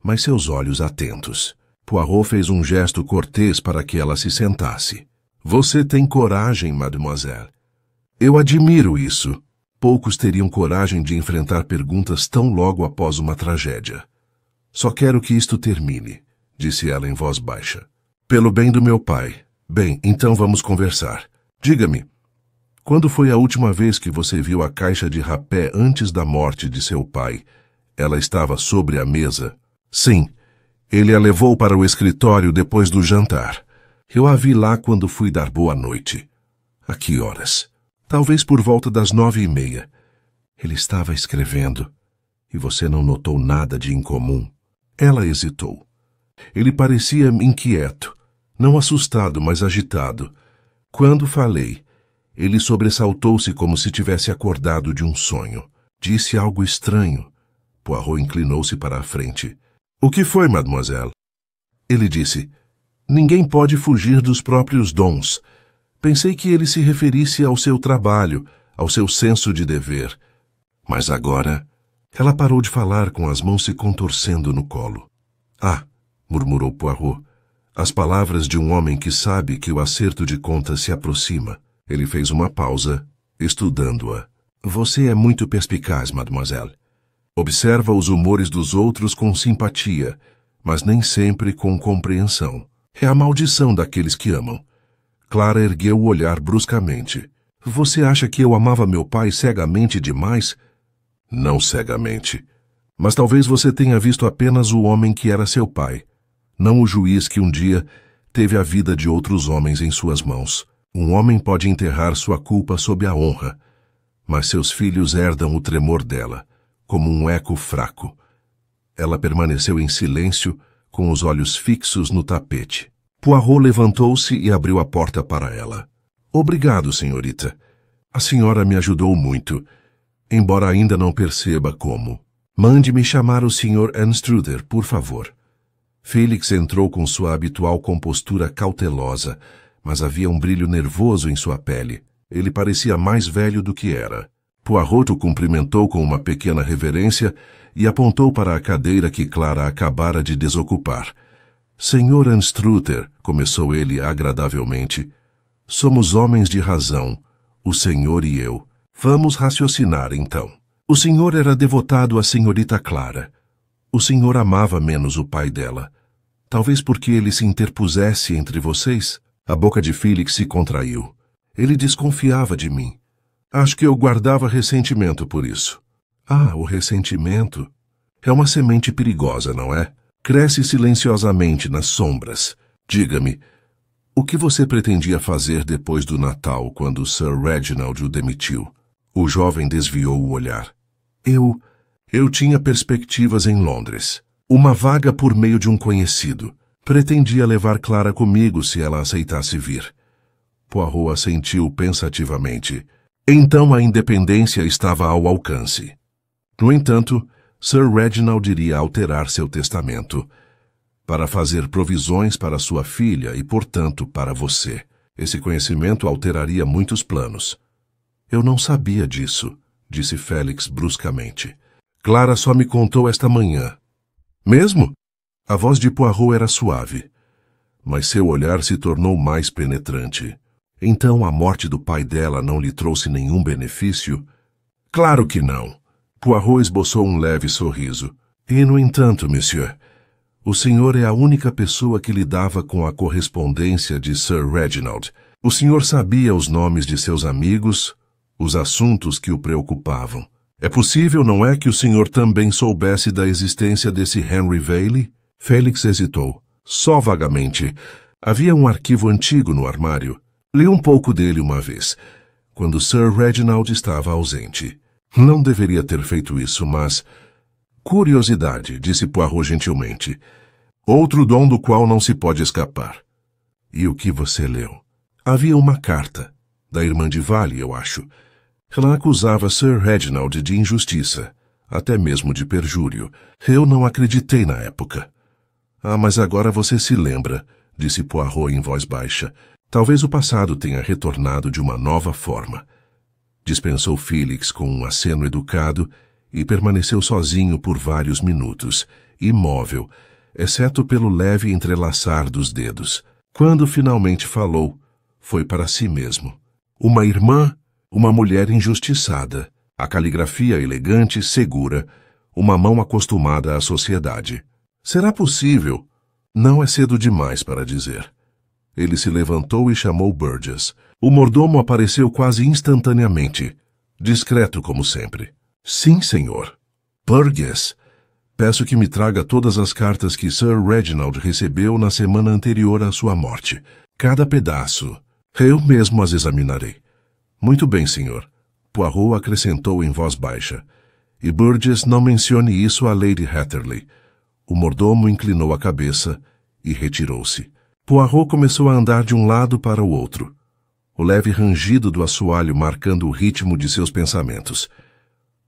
mas seus olhos atentos. Poirot fez um gesto cortês para que ela se sentasse. Você tem coragem, mademoiselle. Eu admiro isso. Poucos teriam coragem de enfrentar perguntas tão logo após uma tragédia. Só quero que isto termine, disse ela em voz baixa. Pelo bem do meu pai. Bem, então vamos conversar. Diga-me, quando foi a última vez que você viu a caixa de rapé antes da morte de seu pai? Ela estava sobre a mesa? Sim. Ele a levou para o escritório depois do jantar. Eu a vi lá quando fui dar boa noite. A que horas? Talvez por volta das 9:30. Ele estava escrevendo. E você não notou nada de incomum? Ela hesitou. Ele parecia inquieto, não assustado, mas agitado. Quando falei, ele sobressaltou-se como se tivesse acordado de um sonho. Disse algo estranho. Poirot inclinou-se para a frente. O que foi, mademoiselle? Ele disse: Ninguém pode fugir dos próprios dons. Pensei que ele se referisse ao seu trabalho, ao seu senso de dever. Mas agora... Ela parou de falar com as mãos se contorcendo no colo. Ah, murmurou Poirot, as palavras de um homem que sabe que o acerto de contas se aproxima. Ele fez uma pausa, estudando-a. Você é muito perspicaz, mademoiselle. Observa os humores dos outros com simpatia, mas nem sempre com compreensão. É a maldição daqueles que amam. Clara ergueu o olhar bruscamente. Você acha que eu amava meu pai cegamente demais? Não cegamente. Mas talvez você tenha visto apenas o homem que era seu pai, não o juiz que um dia teve a vida de outros homens em suas mãos. Um homem pode enterrar sua culpa sob a honra, mas seus filhos herdam o tremor dela, como um eco fraco. Ela permaneceu em silêncio, com os olhos fixos no tapete. Poirot levantou-se e abriu a porta para ela. Obrigado, senhorita. A senhora me ajudou muito, embora ainda não perceba como. Mande-me chamar o Sr. Anstruther, por favor. Félix entrou com sua habitual compostura cautelosa, mas havia um brilho nervoso em sua pele. Ele parecia mais velho do que era. Poirot o cumprimentou com uma pequena reverência e apontou para a cadeira que Clara acabara de desocupar. Sr. Anstruther, começou ele agradavelmente, somos homens de razão, o senhor e eu. Vamos raciocinar, então. O senhor era devotado à senhorita Clara. O senhor amava menos o pai dela. Talvez porque ele se interpusesse entre vocês? A boca de Felix se contraiu. Ele desconfiava de mim. Acho que eu guardava ressentimento por isso. Ah, o ressentimento. É uma semente perigosa, não é? Cresce silenciosamente nas sombras. Diga-me, o que você pretendia fazer depois do Natal, quando Sir Reginald o demitiu? O jovem desviou o olhar. Eu tinha perspectivas em Londres. Uma vaga por meio de um conhecido. Pretendia levar Clara comigo se ela aceitasse vir. Poirot assentiu pensativamente. Então a independência estava ao alcance. No entanto, Sir Reginald iria alterar seu testamento para fazer provisões para sua filha e, portanto, para você. Esse conhecimento alteraria muitos planos. Eu não sabia disso, disse Félix bruscamente. Clara só me contou esta manhã. Mesmo? A voz de Poirot era suave, mas seu olhar se tornou mais penetrante. Então a morte do pai dela não lhe trouxe nenhum benefício? Claro que não. Poirot esboçou um leve sorriso. E, no entanto, monsieur, o senhor é a única pessoa que lidava com a correspondência de Sir Reginald. O senhor sabia os nomes de seus amigos, os assuntos que o preocupavam. É possível, não é, que o senhor também soubesse da existência desse Henry Bailey? Félix hesitou. Só vagamente. Havia um arquivo antigo no armário. Li um pouco dele uma vez, quando Sir Reginald estava ausente. Não deveria ter feito isso, mas... Curiosidade, disse Poirot gentilmente. Outro dom do qual não se pode escapar. E o que você leu? Havia uma carta, da irmã de Vale, eu acho. Ela acusava Sir Reginald de injustiça, até mesmo de perjúrio. Eu não acreditei na época. Ah, mas agora você se lembra, disse Poirot em voz baixa. Talvez o passado tenha retornado de uma nova forma. Dispensou Felix com um aceno educado e permaneceu sozinho por vários minutos, imóvel, exceto pelo leve entrelaçar dos dedos. Quando finalmente falou, foi para si mesmo. Uma irmã, uma mulher injustiçada, a caligrafia elegante, segura, uma mão acostumada à sociedade. Será possível? Não é cedo demais para dizer. Ele se levantou e chamou Burgess. O mordomo apareceu quase instantaneamente, discreto como sempre. Sim, senhor. Burgess, peço que me traga todas as cartas que Sir Reginald recebeu na semana anterior à sua morte. Cada pedaço. Eu mesmo as examinarei. Muito bem, senhor. Poirot acrescentou em voz baixa. E Burgess, não mencione isso a Lady Hatterley. O mordomo inclinou a cabeça e retirou-se. Poirot começou a andar de um lado para o outro, o leve rangido do assoalho marcando o ritmo de seus pensamentos.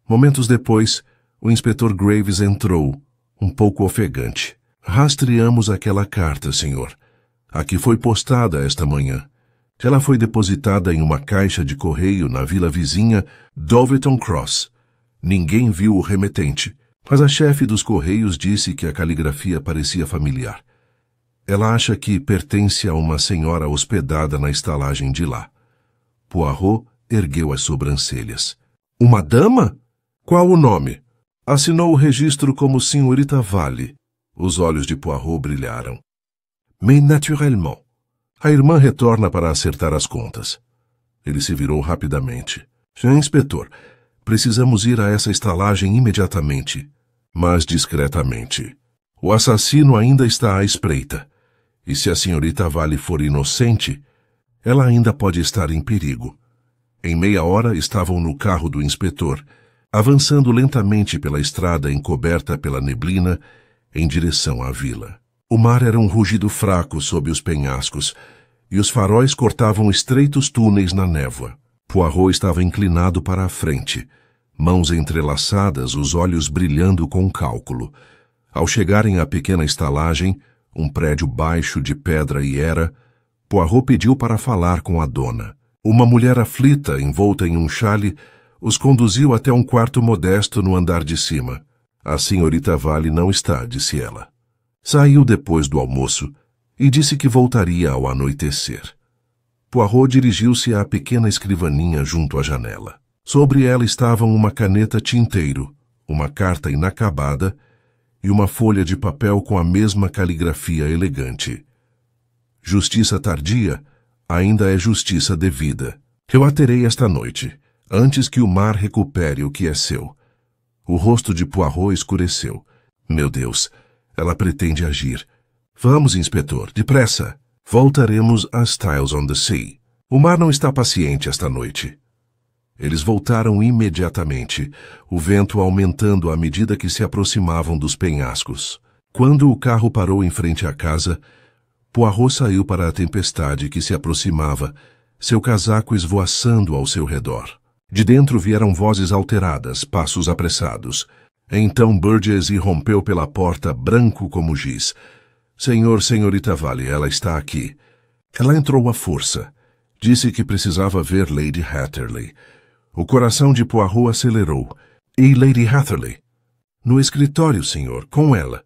Momentos depois, o inspetor Graves entrou, um pouco ofegante. Rastreamos aquela carta, senhor. A que foi postada esta manhã. Ela foi depositada em uma caixa de correio na vila vizinha Doveton Cross. Ninguém viu o remetente, mas a chefe dos correios disse que a caligrafia parecia familiar. Ela acha que pertence a uma senhora hospedada na estalagem de lá. Poirot ergueu as sobrancelhas. Uma dama? Qual o nome? Assinou o registro como senhorita Vale. Os olhos de Poirot brilharam. Mais naturellement. A irmã retorna para acertar as contas. Ele se virou rapidamente. Senhor inspetor, precisamos ir a essa estalagem imediatamente, mas discretamente. O assassino ainda está à espreita. E se a senhorita Vale for inocente, ela ainda pode estar em perigo. Em meia hora estavam no carro do inspetor, avançando lentamente pela estrada encoberta pela neblina, em direção à vila. O mar era um rugido fraco sob os penhascos, e os faróis cortavam estreitos túneis na névoa. Poirot estava inclinado para a frente, mãos entrelaçadas, os olhos brilhando com cálculo. Ao chegarem à pequena estalagem, um prédio baixo de pedra e era, Poirot pediu para falar com a dona. Uma mulher aflita, envolta em um xale, os conduziu até um quarto modesto no andar de cima. A senhorita Vale não está, disse ela. Saiu depois do almoço e disse que voltaria ao anoitecer. Poirot dirigiu-se à pequena escrivaninha junto à janela. Sobre ela estavam uma caneta tinteiro, uma carta inacabada e uma folha de papel com a mesma caligrafia elegante. Justiça tardia ainda é justiça devida. Eu a terei esta noite, antes que o mar recupere o que é seu. O rosto de Poirot escureceu. Meu Deus, ela pretende agir. Vamos, inspetor, depressa. Voltaremos a Styles-on-the-Sea. O mar não está paciente esta noite. Eles voltaram imediatamente, o vento aumentando à medida que se aproximavam dos penhascos. Quando o carro parou em frente à casa, Poirot saiu para a tempestade que se aproximava, seu casaco esvoaçando ao seu redor. De dentro vieram vozes alteradas, passos apressados. Então Burgess irrompeu pela porta, branco como giz. Senhorita Vale, ela está aqui. Ela entrou à força. Disse que precisava ver Lady Hatterley. O coração de Poirot acelerou. E Lady Hatterley? No escritório, senhor, com ela.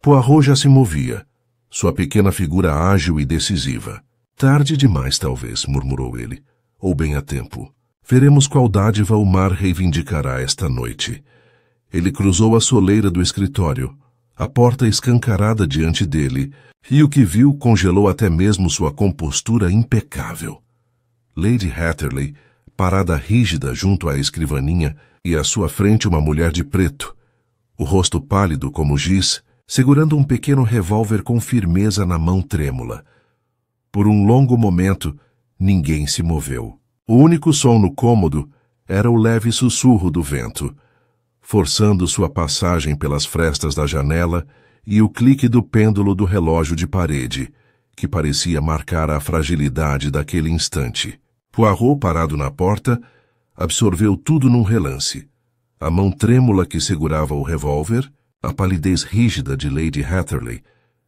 Poirot já se movia, sua pequena figura ágil e decisiva. Tarde demais, talvez, murmurou ele. Ou bem a tempo. Veremos qual dádiva o mar reivindicará esta noite. Ele cruzou a soleira do escritório, a porta escancarada diante dele, e o que viu congelou até mesmo sua compostura impecável. Lady Hatterley, parada rígida junto à escrivaninha, e à sua frente uma mulher de preto, o rosto pálido como giz, segurando um pequeno revólver com firmeza na mão trêmula. Por um longo momento, ninguém se moveu. O único som no cômodo era o leve sussurro do vento, forçando sua passagem pelas frestas da janela e o clique do pêndulo do relógio de parede, que parecia marcar a fragilidade daquele instante. Poirot, parado na porta, absorveu tudo num relance. A mão trêmula que segurava o revólver, a palidez rígida de Lady Hatterley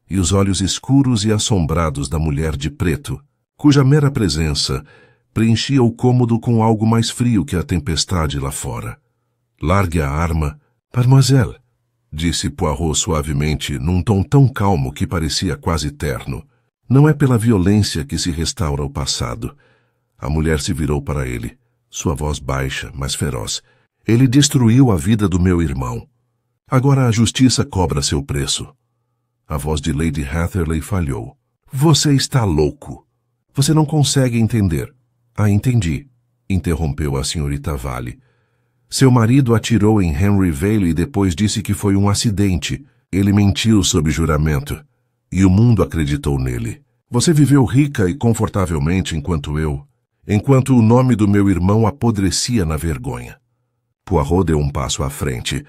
e os olhos escuros e assombrados da mulher de preto, cuja mera presença preenchia o cômodo com algo mais frio que a tempestade lá fora. Largue a arma. Mademoiselle, disse Poirot suavemente, num tom tão calmo que parecia quase terno. Não é pela violência que se restaura o passado. A mulher se virou para ele, sua voz baixa, mas feroz. Ele destruiu a vida do meu irmão. Agora a justiça cobra seu preço. A voz de Lady Hatterley falhou. Você está louco. Você não consegue entender. Ah, entendi, interrompeu a senhorita Vale. Seu marido atirou em Henry Vale e depois disse que foi um acidente. Ele mentiu sob juramento. E o mundo acreditou nele. Você viveu rica e confortavelmente enquanto o nome do meu irmão apodrecia na vergonha. Poirot deu um passo à frente,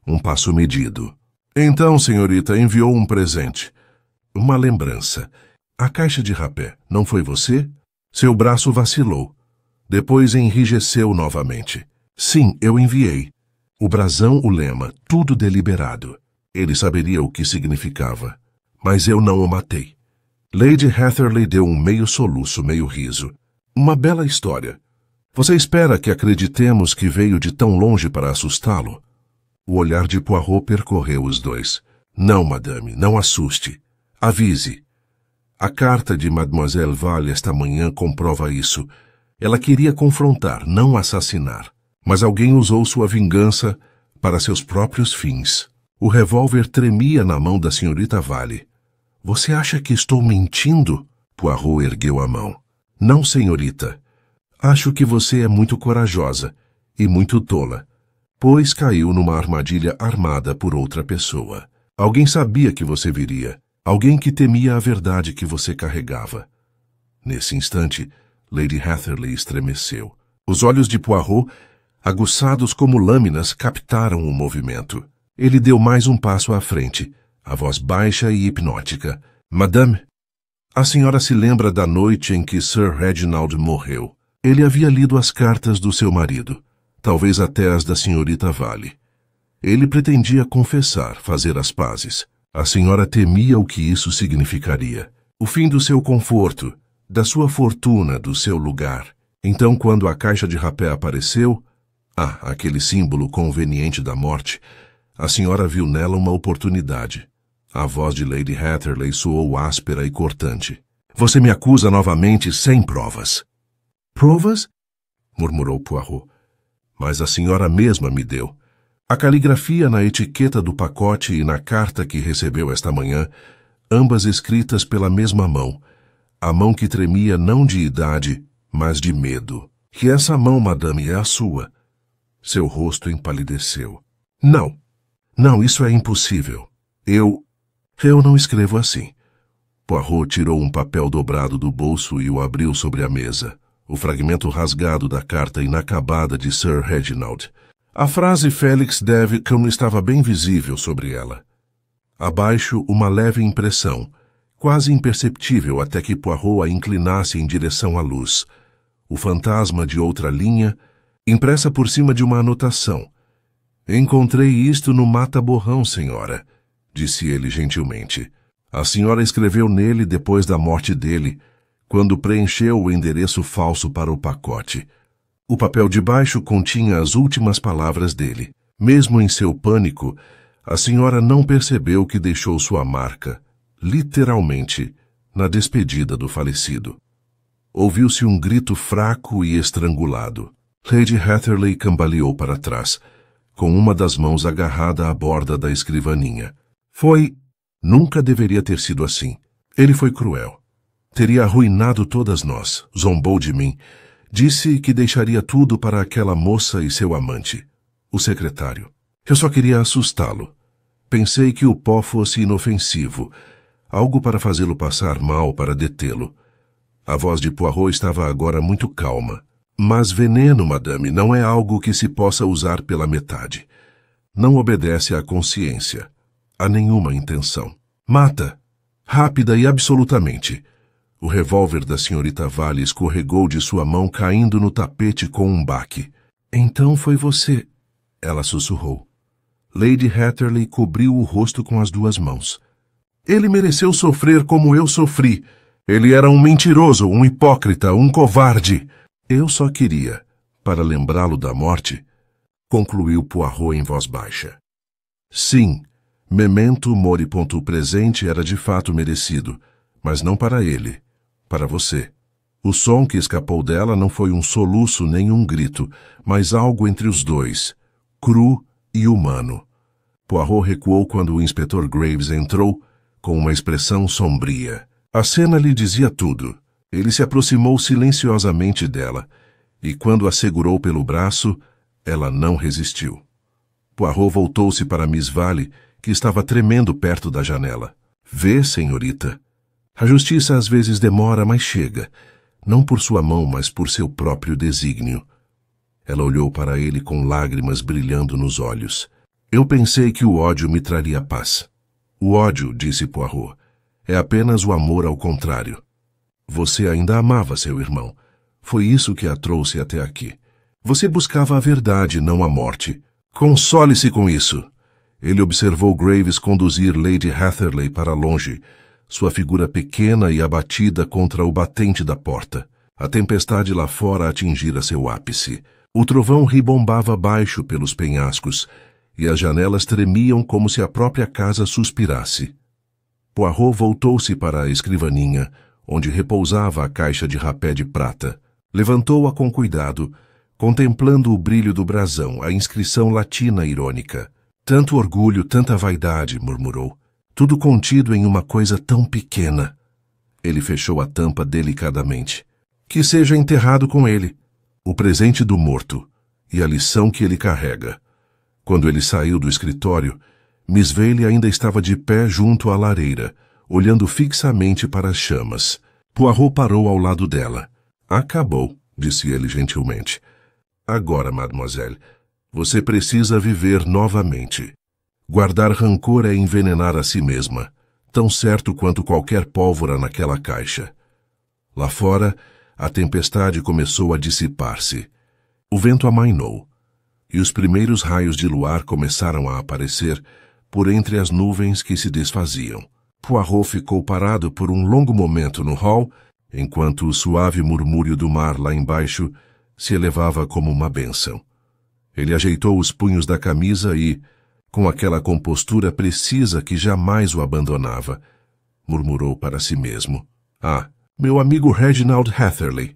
um passo medido. Então, senhorita, enviou um presente. Uma lembrança. A caixa de rapé, não foi você? Seu braço vacilou. Depois enrijeceu novamente. Sim, eu enviei. O brasão, o lema, tudo deliberado. Ele saberia o que significava. Mas eu não o matei. Lady Hatterley deu um meio soluço, meio riso. Uma bela história. Você espera que acreditemos que veio de tão longe para assustá-lo? O olhar de Poirot percorreu os dois. Não, madame, não assuste. Avise. A carta de Mademoiselle Vale esta manhã comprova isso. Ela queria confrontar, não assassinar. Mas alguém usou sua vingança para seus próprios fins. O revólver tremia na mão da senhorita Vale. Você acha que estou mentindo? Poirot ergueu a mão. Não, senhorita. Acho que você é muito corajosa e muito tola, pois caiu numa armadilha armada por outra pessoa. Alguém sabia que você viria. Alguém que temia a verdade que você carregava. Nesse instante, Lady Hatterley estremeceu. Os olhos de Poirot, aguçados como lâminas, captaram o movimento. Ele deu mais um passo à frente, a voz baixa e hipnótica. Madame, a senhora se lembra da noite em que Sir Reginald morreu. Ele havia lido as cartas do seu marido, talvez até as da senhorita Vale. Ele pretendia confessar, fazer as pazes. A senhora temia o que isso significaria. O fim do seu conforto, da sua fortuna, do seu lugar. Então, quando a caixa de rapé apareceu, aquele símbolo conveniente da morte, a senhora viu nela uma oportunidade. A voz de Lady Hatterley soou áspera e cortante. Você me acusa novamente sem provas. Provas? Murmurou Poirot. Mas a senhora mesma me deu. A caligrafia na etiqueta do pacote e na carta que recebeu esta manhã, ambas escritas pela mesma mão. A mão que tremia não de idade, mas de medo. Que essa mão, madame, é a sua. Seu rosto empalideceu. Não, isso é impossível. Eu não escrevo assim. Poirot tirou um papel dobrado do bolso e o abriu sobre a mesa. O fragmento rasgado da carta inacabada de Sir Reginald. A frase Félix Devcombe estava bem visível sobre ela. Abaixo, uma leve impressão, quase imperceptível até que Poirot a inclinasse em direção à luz. O fantasma de outra linha, impressa por cima de uma anotação. Encontrei isto no mata-borrão, senhora, disse ele gentilmente. A senhora escreveu nele depois da morte dele, quando preencheu o endereço falso para o pacote. O papel de baixo continha as últimas palavras dele. Mesmo em seu pânico, a senhora não percebeu que deixou sua marca, literalmente, na despedida do falecido. Ouviu-se um grito fraco e estrangulado. Lady Hatterley cambaleou para trás, com uma das mãos agarrada à borda da escrivaninha. Nunca deveria ter sido assim. Ele foi cruel. Teria arruinado todas nós, zombou de mim. Disse que deixaria tudo para aquela moça e seu amante, o secretário. Eu só queria assustá-lo. Pensei que o pó fosse inofensivo, algo para fazê-lo passar mal para detê-lo. A voz de Poirot estava agora muito calma. Mas veneno, madame, não é algo que se possa usar pela metade. Não obedece à consciência, a nenhuma intenção. Mata, rápida e absolutamente. O revólver da senhorita Vale escorregou de sua mão, caindo no tapete com um baque. Então foi você, ela sussurrou. Lady Hatterley cobriu o rosto com as duas mãos. Ele mereceu sofrer como eu sofri. Ele era um mentiroso, um hipócrita, um covarde. Eu só queria, para lembrá-lo da morte, concluiu Poirot em voz baixa. Sim, memento mori. O presente era de fato merecido, mas não para ele, para você. O som que escapou dela não foi um soluço nem um grito, mas algo entre os dois, cru e humano. Poirot recuou quando o inspetor Graves entrou, com uma expressão sombria. A cena lhe dizia tudo. Ele se aproximou silenciosamente dela, e quando a segurou pelo braço, ela não resistiu. Poirot voltou-se para Miss Vale, que estava tremendo perto da janela. Vê, senhorita. A justiça às vezes demora, mas chega. Não por sua mão, mas por seu próprio desígnio. Ela olhou para ele com lágrimas brilhando nos olhos. Eu pensei que o ódio me traria paz. O ódio, disse Poirot, é apenas o amor ao contrário. Você ainda amava seu irmão. Foi isso que a trouxe até aqui. Você buscava a verdade, não a morte. Console-se com isso. Ele observou Graves conduzir Lady Hatterley para longe, sua figura pequena e abatida contra o batente da porta. A tempestade lá fora atingira seu ápice. O trovão ribombava baixo pelos penhascos, e as janelas tremiam como se a própria casa suspirasse. Poirot voltou-se para a escrivaninha, onde repousava a caixa de rapé de prata. Levantou-a com cuidado, contemplando o brilho do brasão, a inscrição latina irônica. Tanto orgulho, tanta vaidade, murmurou. Tudo contido em uma coisa tão pequena. Ele fechou a tampa delicadamente. Que seja enterrado com ele. O presente do morto e a lição que ele carrega. Quando ele saiu do escritório, Miss Vale ainda estava de pé junto à lareira, olhando fixamente para as chamas. Poirot parou ao lado dela. Acabou, disse ele gentilmente. Agora, mademoiselle, você precisa viver novamente. Guardar rancor é envenenar a si mesma, tão certo quanto qualquer pólvora naquela caixa. Lá fora, a tempestade começou a dissipar-se. O vento amainou, e os primeiros raios de luar começaram a aparecer por entre as nuvens que se desfaziam. Poirot ficou parado por um longo momento no hall, enquanto o suave murmúrio do mar lá embaixo se elevava como uma bênção. Ele ajeitou os punhos da camisa e, com aquela compostura precisa que jamais o abandonava, murmurou para si mesmo: "Ah, meu amigo Reginald Hatherley,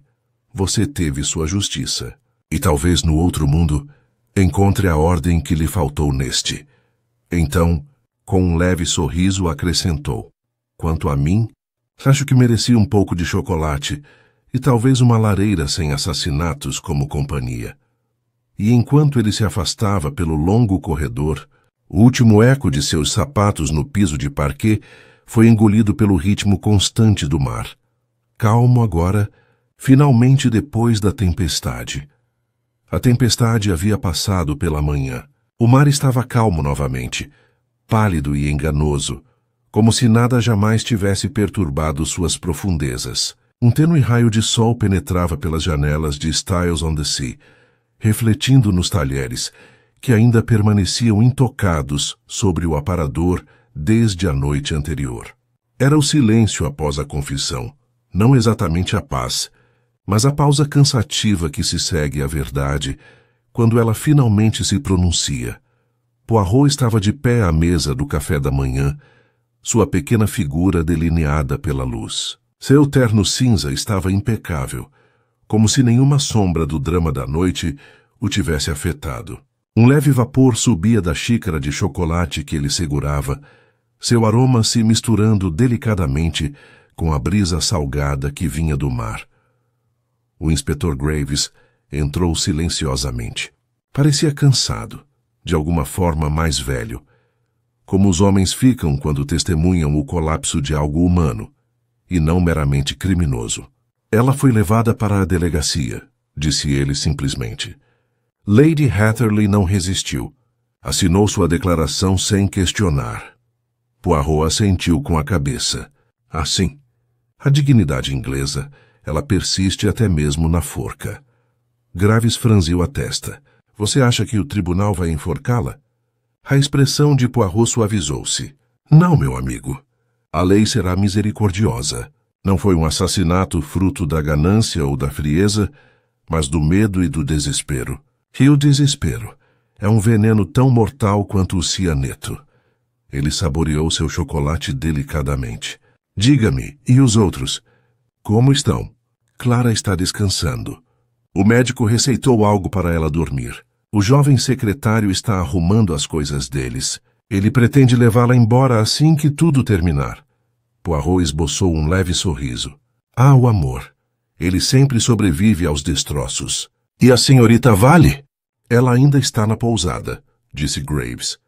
você teve sua justiça. E talvez no outro mundo encontre a ordem que lhe faltou neste." Então, com um leve sorriso, acrescentou: "Quanto a mim, acho que merecia um pouco de chocolate e talvez uma lareira sem assassinatos como companhia." E enquanto ele se afastava pelo longo corredor, o último eco de seus sapatos no piso de parquet foi engolido pelo ritmo constante do mar. Calmo agora, finalmente depois da tempestade. A tempestade havia passado pela manhã. O mar estava calmo novamente, pálido e enganoso, como se nada jamais tivesse perturbado suas profundezas. Um tênue raio de sol penetrava pelas janelas de Styles on the Sea, refletindo nos talheres, que ainda permaneciam intocados sobre o aparador desde a noite anterior. Era o silêncio após a confissão, não exatamente a paz, mas a pausa cansativa que se segue à verdade quando ela finalmente se pronuncia. Poirot estava de pé à mesa do café da manhã, sua pequena figura delineada pela luz. Seu terno cinza estava impecável, como se nenhuma sombra do drama da noite o tivesse afetado. Um leve vapor subia da xícara de chocolate que ele segurava, seu aroma se misturando delicadamente com a brisa salgada que vinha do mar. O inspetor Graves entrou silenciosamente. Parecia cansado, de alguma forma mais velho, como os homens ficam quando testemunham o colapso de algo humano, e não meramente criminoso. "Ela foi levada para a delegacia", disse ele simplesmente. Lady Hatherley não resistiu. Assinou sua declaração sem questionar. Poirot assentiu com a cabeça. Assim, a dignidade inglesa, ela persiste até mesmo na forca. Graves franziu a testa. "Você acha que o tribunal vai enforcá-la?" A expressão de Poirot suavizou-se. "Não, meu amigo. A lei será misericordiosa. Não foi um assassinato fruto da ganância ou da frieza, mas do medo e do desespero. E o desespero é um veneno tão mortal quanto o cianeto." Ele saboreou seu chocolate delicadamente. "Diga-me, e os outros? Como estão?" "Clara está descansando. O médico receitou algo para ela dormir. O jovem secretário está arrumando as coisas deles. Ele pretende levá-la embora assim que tudo terminar." Poirot esboçou um leve sorriso. "Ah, o amor. Ele sempre sobrevive aos destroços." "E a senhorita Vale?" "Ela ainda está na pousada", disse Graves.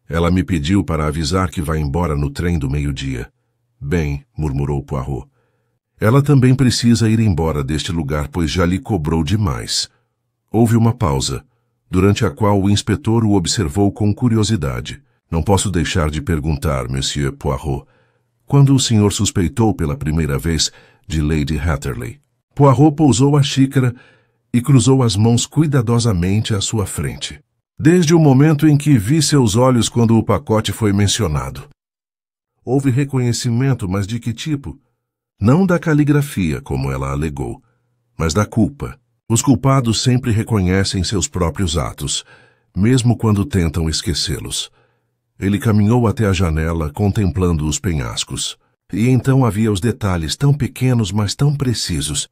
"Ela me pediu para avisar que vai embora no trem do meio-dia." "Bem", murmurou Poirot. "Ela também precisa ir embora deste lugar, pois já lhe cobrou demais." Houve uma pausa, durante a qual o inspetor o observou com curiosidade. "Não posso deixar de perguntar, Monsieur Poirot, quando o senhor suspeitou pela primeira vez de Lady Hatherley?" Poirot pousou a xícara e cruzou as mãos cuidadosamente à sua frente. "Desde o momento em que vi seus olhos quando o pacote foi mencionado." "Houve reconhecimento, mas de que tipo?" "Não da caligrafia, como ela alegou, mas da culpa. Os culpados sempre reconhecem seus próprios atos, mesmo quando tentam esquecê-los." Ele caminhou até a janela, contemplando os penhascos. E então havia os detalhes tão pequenos, mas tão precisos.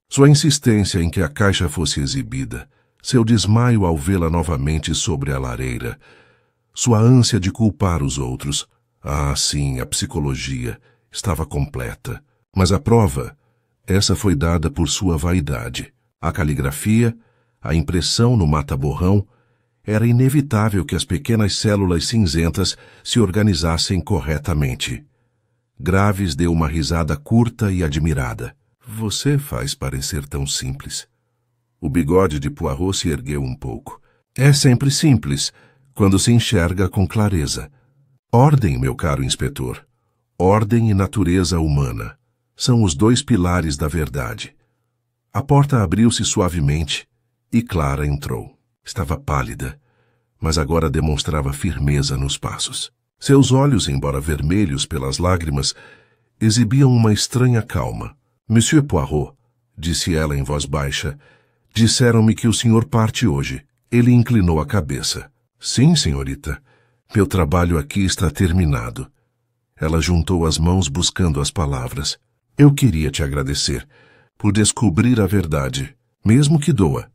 Sua insistência em que a caixa fosse exibida, seu desmaio ao vê-la novamente sobre a lareira, sua ânsia de culpar os outros. Ah, sim, a psicologia estava completa. Mas a prova, essa foi dada por sua vaidade. A caligrafia, a impressão no mata-borrão, era inevitável que as pequenas células cinzentas se organizassem corretamente. Graves deu uma risada curta e admirada. "Você faz parecer tão simples." O bigode de Poirot se ergueu um pouco. "É sempre simples, quando se enxerga com clareza. Ordem, meu caro inspetor. Ordem e natureza humana são os dois pilares da verdade." A porta abriu-se suavemente e Clara entrou. Estava pálida, mas agora demonstrava firmeza nos passos. Seus olhos, embora vermelhos pelas lágrimas, exibiam uma estranha calma. Monsieur Poirot, disse ela em voz baixa, disseram-me que o senhor parte hoje. Ele inclinou a cabeça. Sim, senhorita. Meu trabalho aqui está terminado. Ela juntou as mãos buscando as palavras. Eu queria te agradecer por descobrir a verdade, mesmo que doa.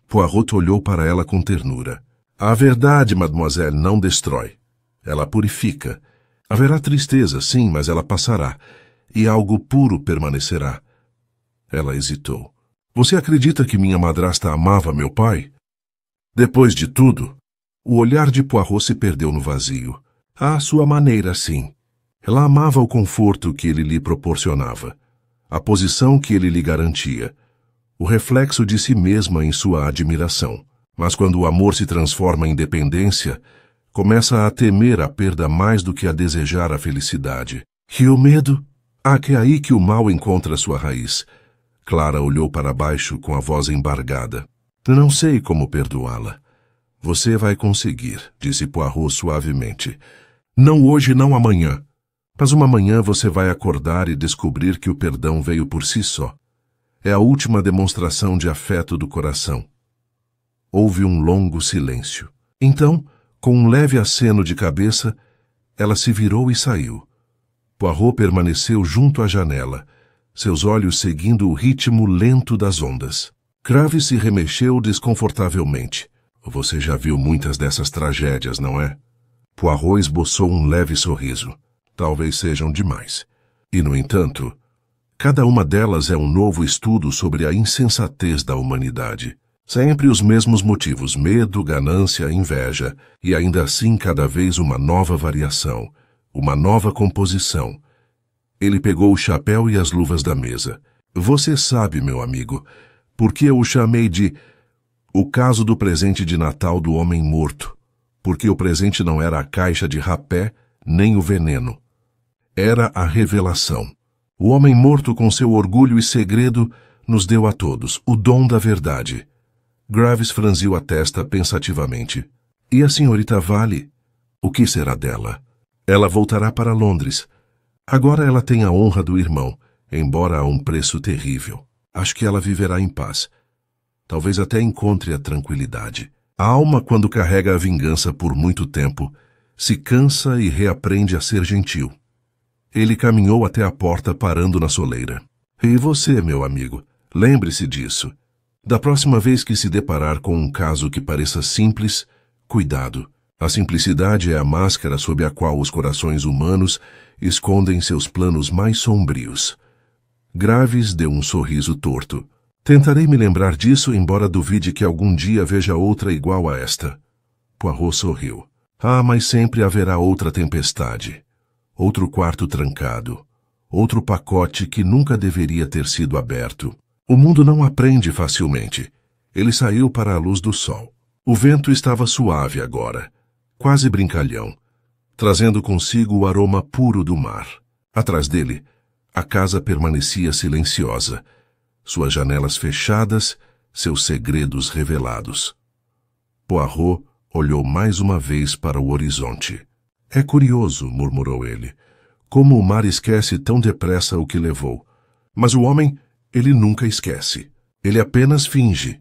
Poirot olhou para ela com ternura. A verdade, mademoiselle, não destrói. Ela purifica. Haverá tristeza, sim, mas ela passará, e algo puro permanecerá. Ela hesitou. Você acredita que minha madrasta amava meu pai? Depois de tudo, o olhar de Poirot se perdeu no vazio. À sua maneira, sim. Ela amava o conforto que ele lhe proporcionava, a posição que ele lhe garantia, o reflexo de si mesma em sua admiração. Mas quando o amor se transforma em dependência, começa a temer a perda mais do que a desejar a felicidade. E o medo? Que é aí que o mal encontra sua raiz. Clara olhou para baixo com a voz embargada. Não sei como perdoá-la. Você vai conseguir, disse Poirot suavemente. Não hoje, não amanhã. Mas uma manhã você vai acordar e descobrir que o perdão veio por si só. É a última demonstração de afeto do coração. Houve um longo silêncio. Então, com um leve aceno de cabeça, ela se virou e saiu. Poirot permaneceu junto à janela, seus olhos seguindo o ritmo lento das ondas. Graves se remexeu desconfortavelmente. Você já viu muitas dessas tragédias, não é? Poirot esboçou um leve sorriso. Talvez sejam demais. E, no entanto, cada uma delas é um novo estudo sobre a insensatez da humanidade. Sempre os mesmos motivos, medo, ganância, inveja, e ainda assim cada vez uma nova variação, uma nova composição. Ele pegou o chapéu e as luvas da mesa. Você sabe, meu amigo, por que eu o chamei de o caso do presente de Natal do homem morto, porque o presente não era a caixa de rapé, nem o veneno. Era a revelação. O homem morto, com seu orgulho e segredo, nos deu a todos o dom da verdade. Graves franziu a testa pensativamente. E a senhorita Vale? O que será dela? Ela voltará para Londres. Agora ela tem a honra do irmão, embora a um preço terrível. Acho que ela viverá em paz. Talvez até encontre a tranquilidade. A alma, quando carrega a vingança por muito tempo, se cansa e reaprende a ser gentil. Ele caminhou até a porta, parando na soleira. E você, meu amigo, lembre-se disso. Da próxima vez que se deparar com um caso que pareça simples, cuidado. A simplicidade é a máscara sob a qual os corações humanos escondem seus planos mais sombrios. Graves deu um sorriso torto. Tentarei me lembrar disso, embora duvide que algum dia veja outra igual a esta. Poirot sorriu. Mas sempre haverá outra tempestade. Outro quarto trancado. Outro pacote que nunca deveria ter sido aberto. O mundo não aprende facilmente. Ele saiu para a luz do sol. O vento estava suave agora, quase brincalhão, trazendo consigo o aroma puro do mar. Atrás dele, a casa permanecia silenciosa, suas janelas fechadas, seus segredos revelados. Poirot olhou mais uma vez para o horizonte. É curioso, murmurou ele, como o mar esquece tão depressa o que levou. Mas o homem, ele nunca esquece. Ele apenas finge.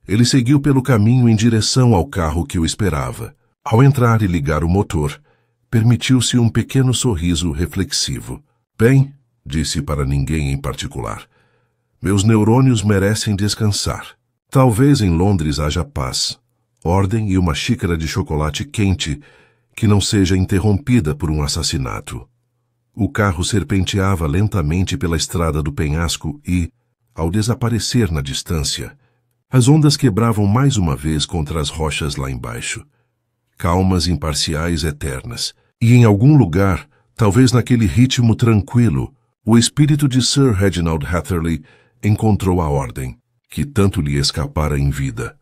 Ele seguiu pelo caminho em direção ao carro que o esperava. Ao entrar e ligar o motor, permitiu-se um pequeno sorriso reflexivo. Bem, disse para ninguém em particular, meus neurônios merecem descansar. Talvez em Londres haja paz, ordem e uma xícara de chocolate quente que não seja interrompida por um assassinato. O carro serpenteava lentamente pela estrada do penhasco e, ao desaparecer na distância, as ondas quebravam mais uma vez contra as rochas lá embaixo. Calmas imparciais eternas. E em algum lugar, talvez naquele ritmo tranquilo, o espírito de Sir Reginald Hatherley encontrou a ordem, que tanto lhe escapara em vida.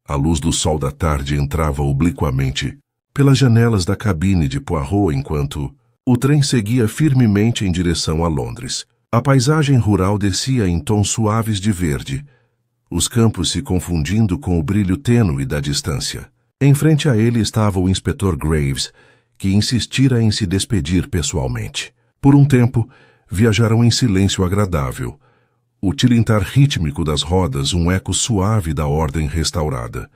A luz do sol da tarde entrava obliquamente pelas janelas da cabine de Poirot enquanto o trem seguia firmemente em direção a Londres. A paisagem rural descia em tons suaves de verde, os campos se confundindo com o brilho tênue da distância. Em frente a ele estava o inspetor Graves, que insistira em se despedir pessoalmente. Por um tempo, Viajaram em silêncio agradável. O tilintar rítmico das rodas, um eco suave da ordem restaurada.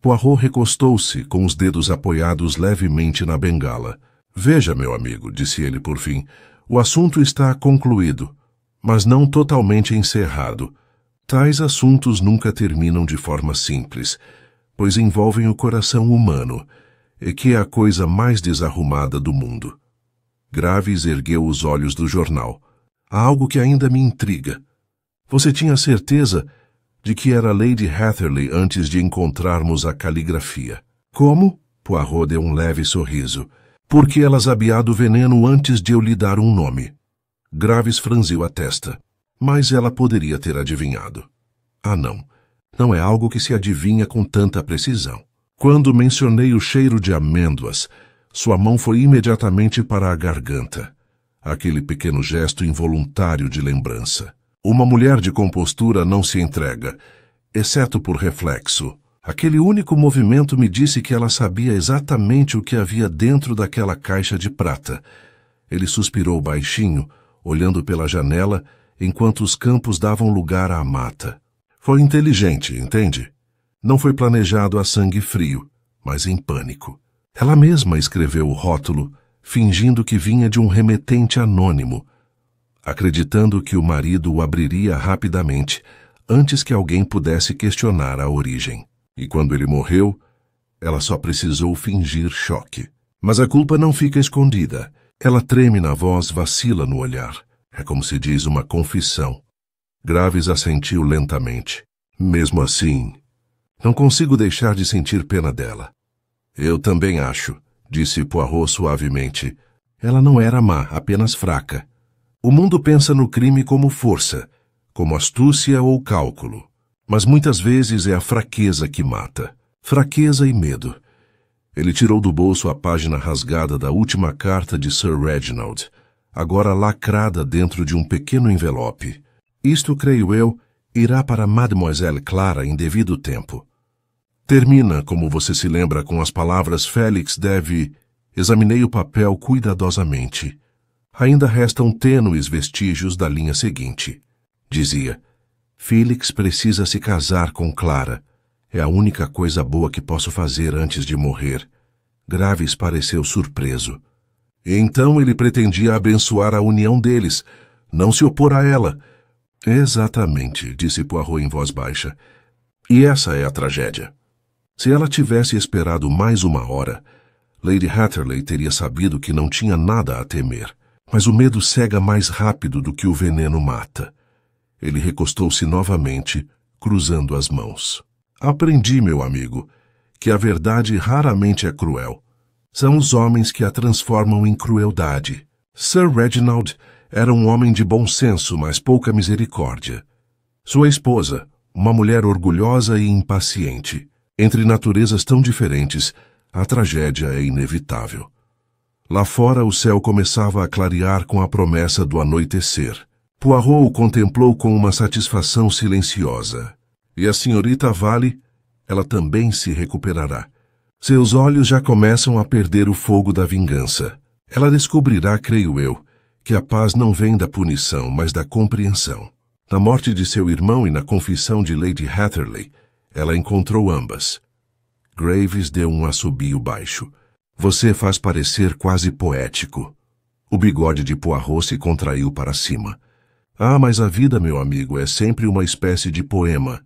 Poirot recostou-se, com os dedos apoiados levemente na bengala. Veja, meu amigo, disse ele por fim, o assunto está concluído, mas não totalmente encerrado. Tais assuntos nunca terminam de forma simples, pois envolvem o coração humano, e que é a coisa mais desarrumada do mundo. Graves ergueu os olhos do jornal. Há algo que ainda me intriga. Você tinha certeza de que era Lady Hatherley antes de encontrarmos a caligrafia? Como? Poirot deu um leve sorriso. Porque ela sabia do veneno antes de eu lhe dar um nome. Graves franziu a testa. Mas ela poderia ter adivinhado. Ah, não. Não é algo que se adivinha com tanta precisão. Quando mencionei o cheiro de amêndoas, sua mão foi imediatamente para a garganta. Aquele pequeno gesto involuntário de lembrança. Uma mulher de compostura não se entrega, exceto por reflexo. Aquele único movimento me disse que ela sabia exatamente o que havia dentro daquela caixa de prata. Ele suspirou baixinho, olhando pela janela, enquanto os campos davam lugar à mata. Foi inteligente, entende? Não foi planejado a sangue frio, mas em pânico. Ela mesma escreveu o rótulo, fingindo que vinha de um remetente anônimo, acreditando que o marido o abriria rapidamente, antes que alguém pudesse questionar a origem. E quando ele morreu, ela só precisou fingir choque. Mas a culpa não fica escondida. Ela treme na voz, vacila no olhar. É como se diz uma confissão. Graves assentiu lentamente. Mesmo assim, não consigo deixar de sentir pena dela. Eu também acho, disse Poirot suavemente. Ela não era má, apenas fraca. O mundo pensa no crime como força, como astúcia ou cálculo. Mas muitas vezes é a fraqueza que mata. Fraqueza e medo. Ele tirou do bolso a página rasgada da última carta de Sir Reginald, agora lacrada dentro de um pequeno envelope. Isto, creio eu, irá para Mademoiselle Clara em devido tempo. Termina, como você se lembra, com as palavras Félix deve... Examinei o papel cuidadosamente. Ainda restam tênues vestígios da linha seguinte. Dizia, Félix precisa se casar com Clara. É a única coisa boa que posso fazer antes de morrer. Graves pareceu surpreso. Então ele pretendia abençoar a união deles, não se opor a ela. Exatamente, disse Poirot em voz baixa. E essa é a tragédia. Se ela tivesse esperado mais uma hora, Lady Hatherley teria sabido que não tinha nada a temer. Mas o medo cega mais rápido do que o veneno mata. Ele recostou-se novamente, cruzando as mãos. Aprendi, meu amigo, que a verdade raramente é cruel. São os homens que a transformam em crueldade. Sir Reginald era um homem de bom senso, mas pouca misericórdia. Sua esposa, uma mulher orgulhosa e impaciente. Entre naturezas tão diferentes, a tragédia é inevitável. Lá fora o céu começava a clarear com a promessa do anoitecer. Poirot o contemplou com uma satisfação silenciosa. E a senhorita Vale, ela também se recuperará. Seus olhos já começam a perder o fogo da vingança. Ela descobrirá, creio eu, que a paz não vem da punição, mas da compreensão. Na morte de seu irmão e na confissão de Lady Hatherley, ela encontrou ambas. Graves deu um assobio baixo. Você faz parecer quase poético. O bigode de Poirot se contraiu para cima. Ah, mas a vida, meu amigo, é sempre uma espécie de poema.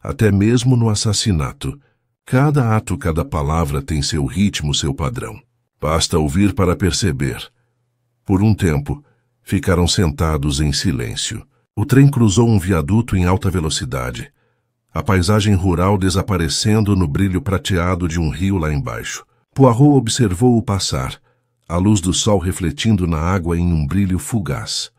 Até mesmo no assassinato. Cada ato, cada palavra tem seu ritmo, seu padrão. Basta ouvir para perceber. Por um tempo, ficaram sentados em silêncio. O trem cruzou um viaduto em alta velocidade. A paisagem rural desaparecendo no brilho prateado de um rio lá embaixo. Poirot observou-o passar, a luz do sol refletindo na água em um brilho fugaz.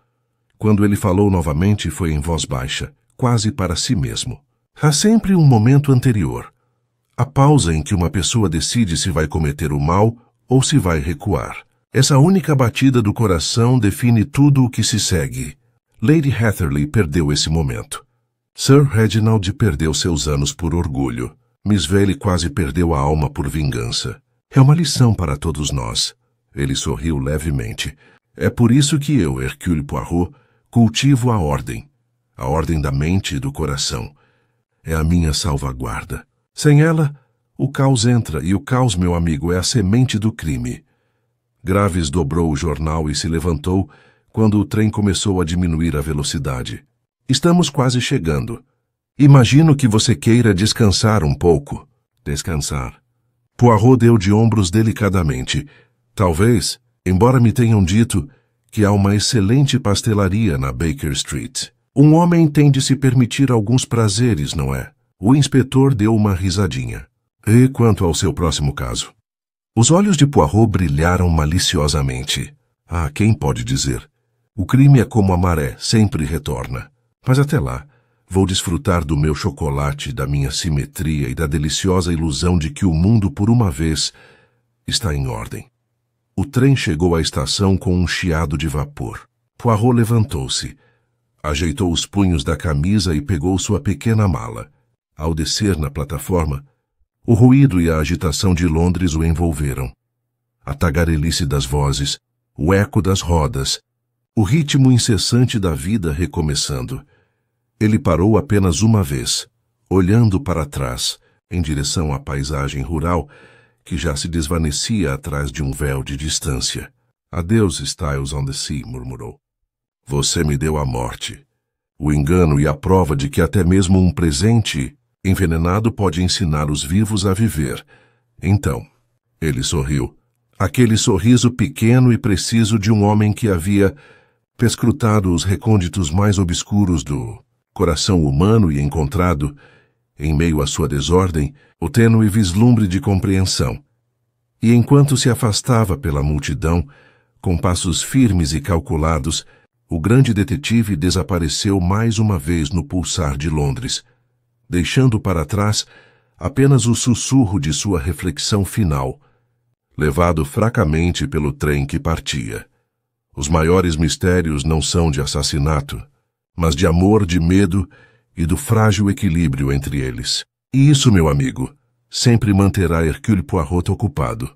Quando ele falou novamente, foi em voz baixa, quase para si mesmo. Há sempre um momento anterior. A pausa em que uma pessoa decide se vai cometer o mal ou se vai recuar. Essa única batida do coração define tudo o que se segue. Lady Hatherley perdeu esse momento. Sir Reginald perdeu seus anos por orgulho. Miss Vale quase perdeu a alma por vingança. É uma lição para todos nós. Ele sorriu levemente. É por isso que eu, Hercule Poirot, cultivo a ordem da mente e do coração. É a minha salvaguarda. Sem ela, o caos entra, e o caos, meu amigo, é a semente do crime. Graves dobrou o jornal e se levantou quando o trem começou a diminuir a velocidade. Estamos quase chegando. Imagino que você queira descansar um pouco. Descansar. Poirot deu de ombros delicadamente. Talvez, embora me tenham dito que há uma excelente pastelaria na Baker Street. Um homem tem de se permitir alguns prazeres, não é? O inspetor deu uma risadinha. E quanto ao seu próximo caso? Os olhos de Poirot brilharam maliciosamente. Ah, quem pode dizer? O crime é como a maré, sempre retorna. Mas até lá, vou desfrutar do meu chocolate, da minha simetria e da deliciosa ilusão de que o mundo, por uma vez, está em ordem. O trem chegou à estação com um chiado de vapor. Poirot levantou-se, ajeitou os punhos da camisa e pegou sua pequena mala. Ao descer na plataforma, o ruído e a agitação de Londres o envolveram. A tagarelice das vozes, o eco das rodas, o ritmo incessante da vida recomeçando. Ele parou apenas uma vez, olhando para trás, em direção à paisagem rural, que já se desvanecia atrás de um véu de distância. Adeus, Styles on the Sea, murmurou. Você me deu a morte. O engano e a prova de que até mesmo um presente envenenado pode ensinar os vivos a viver. Então, ele sorriu. Aquele sorriso pequeno e preciso de um homem que havia perscrutado os recônditos mais obscuros do coração humano e encontrado, em meio à sua desordem, o tênue vislumbre de compreensão. E enquanto se afastava pela multidão, com passos firmes e calculados, o grande detetive desapareceu mais uma vez no pulsar de Londres, deixando para trás apenas o sussurro de sua reflexão final, levado fracamente pelo trem que partia. Os maiores mistérios não são de assassinato, mas de amor, de medo e do frágil equilíbrio entre eles. E isso, meu amigo, sempre manterá Hercule Poirot ocupado.